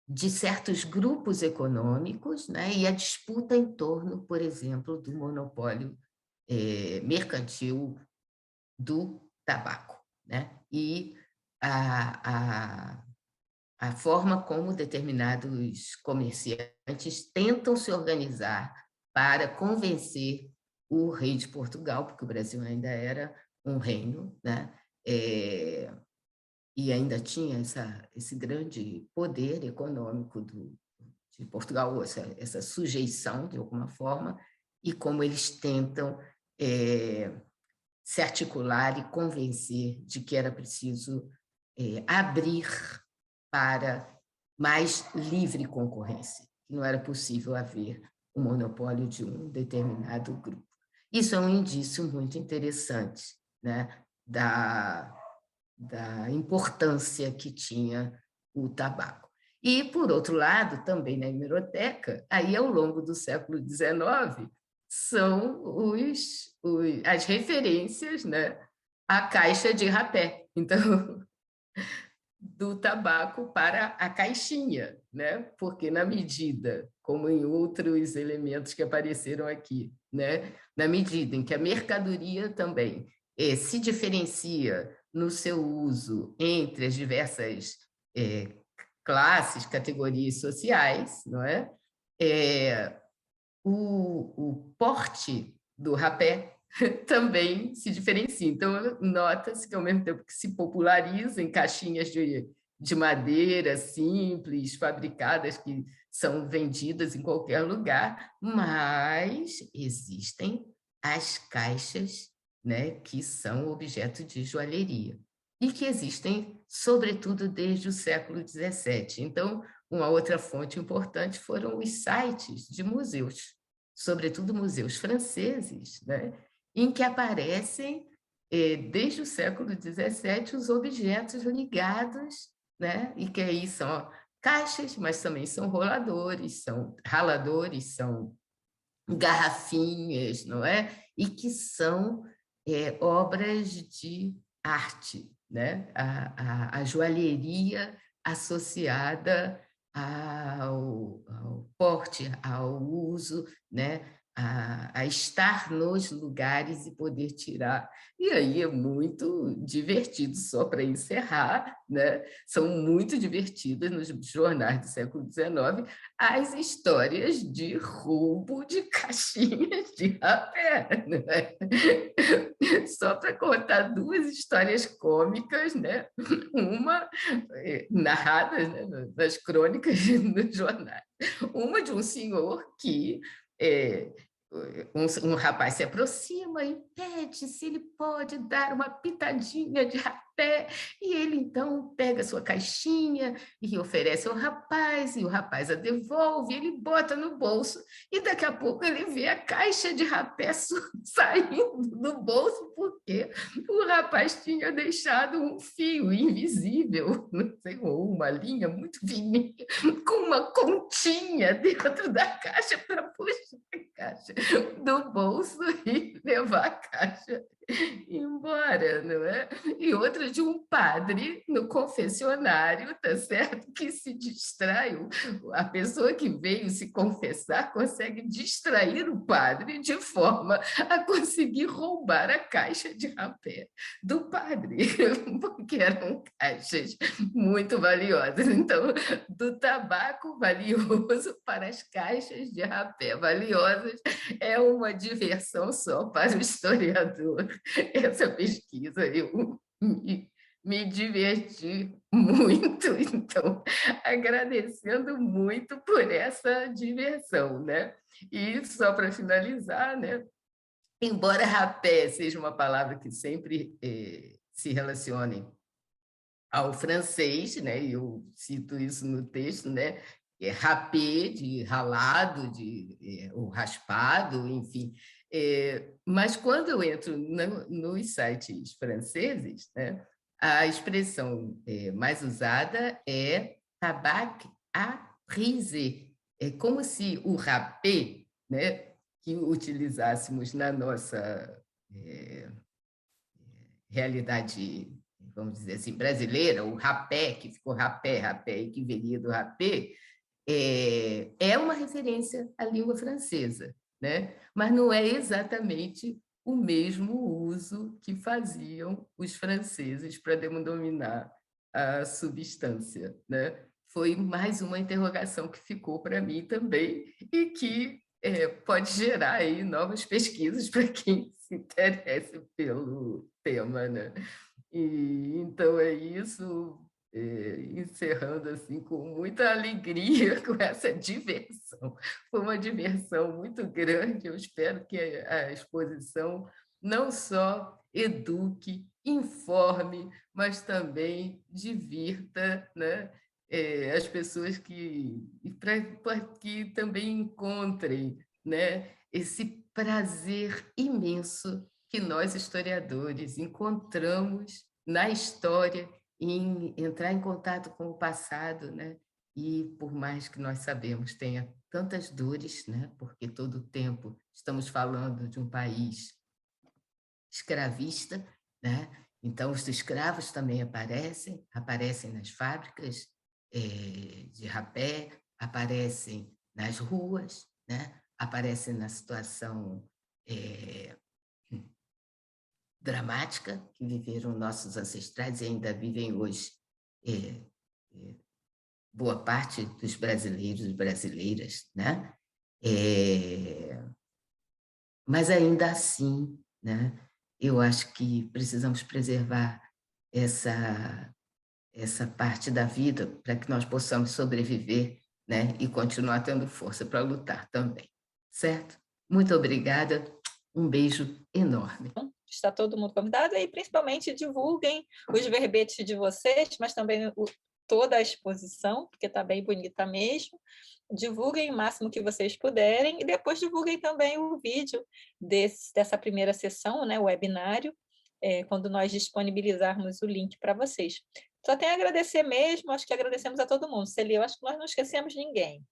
de certos grupos econômicos, né, e a disputa em torno, por exemplo, do monopólio mercantil do tabaco, né, e a forma como determinados comerciantes tentam se organizar para convencer o rei de Portugal, porque o Brasil ainda era um reino, né, e ainda tinha esse grande poder econômico de Portugal, essa sujeição, de alguma forma, e como eles tentam se articular e convencer de que era preciso abrir para mais livre concorrência, que não era possível haver o monopólio de um determinado grupo. Isso é um indício muito interessante, né, da importância que tinha o tabaco. E, por outro lado, também na hemeroteca, aí ao longo do século XIX, são as referências, né, à caixa de rapé. Então, do tabaco para a caixinha, né? Porque na medida, como em outros elementos que apareceram aqui, né, na medida em que a mercadoria também se diferencia no seu uso entre as diversas classes, categorias sociais, não é? O porte do rapé também se diferencia. Então, nota-se que, ao mesmo tempo que se populariza em caixinhas de madeira simples, fabricadas, que são vendidas em qualquer lugar, mas existem as caixas, né, que são objeto de joalheria e que existem, sobretudo, desde o século XVII. Então, uma outra fonte importante foram os sites de museus, sobretudo museus franceses, né, em que aparecem, desde o século XVII, os objetos ligados, né, e que aí são caixas, mas também são raladores, são garrafinhas, não é? E que são obras de arte, né? A joalheria associada ao porte, ao uso, né? A estar nos lugares e poder tirar. E aí é muito divertido, só para encerrar, né? São muito divertidas nos jornais do século XIX as histórias de roubo de caixinhas de rapé, né? Só para contar duas histórias cômicas, né? Uma narrada, né, nas crônicas dos jornais, uma de um senhor que um rapaz se aproxima e pede se ele pode dar uma pitadinha de rapé, e ele então pega a sua caixinha e oferece ao rapaz, e o rapaz a devolve, ele bota no bolso, e daqui a pouco ele vê a caixa de rapé saindo do bolso, porque o rapaz tinha deixado um fio invisível, não sei, ou uma linha muito fininha, com uma continha dentro da caixa para puxar a caixa do bolso e levar a caixa embora, não é? E outra de um padre no confessionário, tá certo? Que se distrai, a pessoa que veio se confessar consegue distrair o padre de forma a conseguir roubar a caixa de rapé do padre, porque eram caixas muito valiosas. Então, do tabaco valioso para as caixas de rapé valiosas, é uma diversão só para o historiador. Essa pesquisa eu me diverti muito, então, agradecendo muito por essa diversão, né? E só para finalizar, né? embora rapé seja uma palavra que sempre se relacione ao francês, né? Eu cito isso no texto, né? Râpé, de ralado, ou raspado, enfim. Mas quando eu entro nos sites franceses, né, a expressão mais usada é tabac à brise. É como se o râpé, né, que utilizássemos na nossa realidade, vamos dizer assim, brasileira, o rapé, que ficou rapé, e que viria do rapé, é uma referência à língua francesa, né? Mas não é exatamente o mesmo uso que faziam os franceses para denominar a substância, né? Foi mais uma interrogação que ficou para mim também e que pode gerar aí novas pesquisas para quem se interesse pelo tema, né? E então é isso, encerrando assim com muita alegria, com essa diversão. Foi uma diversão muito grande. Eu espero que a exposição não só eduque, informe, mas também divirta, né? As pessoas para que também encontrem, né, esse prazer imenso que nós, historiadores, encontramos na história, em entrar em contato com o passado, né? E, por mais que nós sabemos tenha tantas dores, né? Porque todo o tempo estamos falando de um país escravista, né? Então, os escravos também aparecem nas fábricas de rapé, aparecem nas ruas, né? Aparecem na situação dramática que viveram nossos ancestrais e ainda vivem hoje boa parte dos brasileiros e brasileiras, né? Mas ainda assim, né? Eu acho que precisamos preservar essa parte da vida para que nós possamos sobreviver, né? E continuar tendo força para lutar também, certo? Muito obrigada, um beijo enorme. Está todo mundo convidado e principalmente divulguem os verbetes de vocês, mas também toda a exposição, porque está bem bonita mesmo. Divulguem o máximo que vocês puderem e depois divulguem também o vídeo dessa primeira sessão, né, o webinário, quando nós disponibilizarmos o link para vocês. Só tenho a agradecer mesmo, acho que agradecemos a todo mundo. Celi, eu acho que nós não esquecemos ninguém.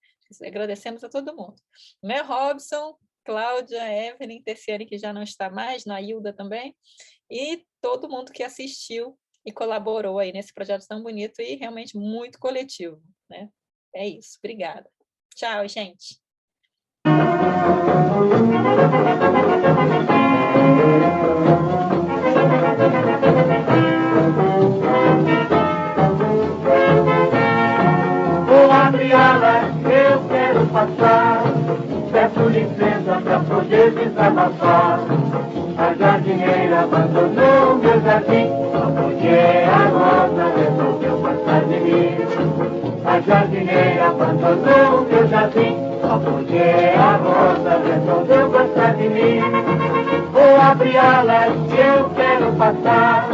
Agradecemos a todo mundo. Né, Robson, Cláudia, Evelyn, Terciane, que já não está mais, Nailda também, e todo mundo que assistiu e colaborou aí nesse projeto tão bonito e realmente muito coletivo, né? É isso, obrigada. Tchau, gente. Vou abrir alas, eu quero passar. Peço licença para poder desabafar. A jardineira abandonou meu jardim, porque a rosa resolveu passar de mim. A jardineira abandonou meu jardim, porque a rosa resolveu passar de mim. Vou abrir alas que eu quero passar.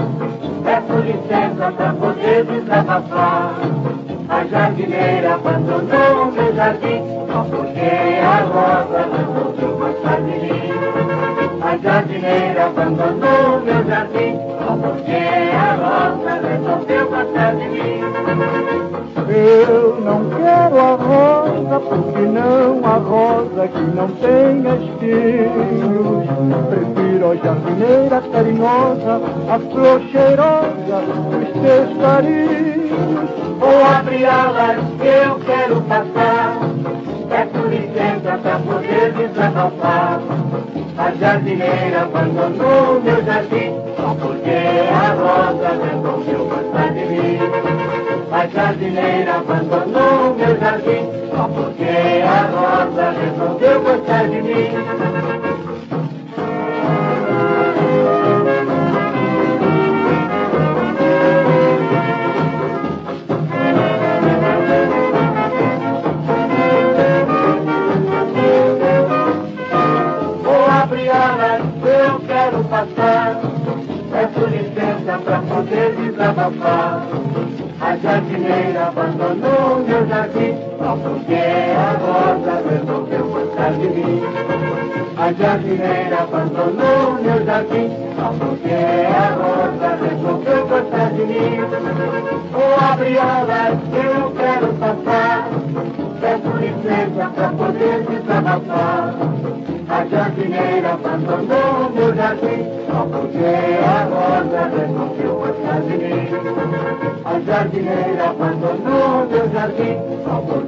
Peço licença para poder desabafar. A jardineira abandonou meu jardim, porque a rosa resolveu passar de mim. A jardineira abandonou meu jardim, porque a rosa resolveu passar de mim. Eu não quero a rosa, porque não a rosa que não tenha espinhos. Prefiro a jardineira carinhosa, a flor cheirosa dos teus carinhos. Vou abrir alas que eu quero passar. Peço licença para poder desabafar. A jardineira abandonou meu jardim, porque a rosa resolveu passar de mim. A jardineira abandonou meu jardim, porque a rosa resolveu passar de mim. Vou abrir alas passar. Peço licença para poder desabafar. A jardineira abandonou meu jardim, só porque a rosa resolveu gostar de mim. A jardineira abandonou meu jardim, só porque a rosa resolveu gostar de mim. Oh, abriolas, eu quero passar. Peço licença para poder desabafar. A jardineira abandonou meu jardim, só porque a rosa resolveu gostar de mim. A jardineira abandonou meu jardim, só porque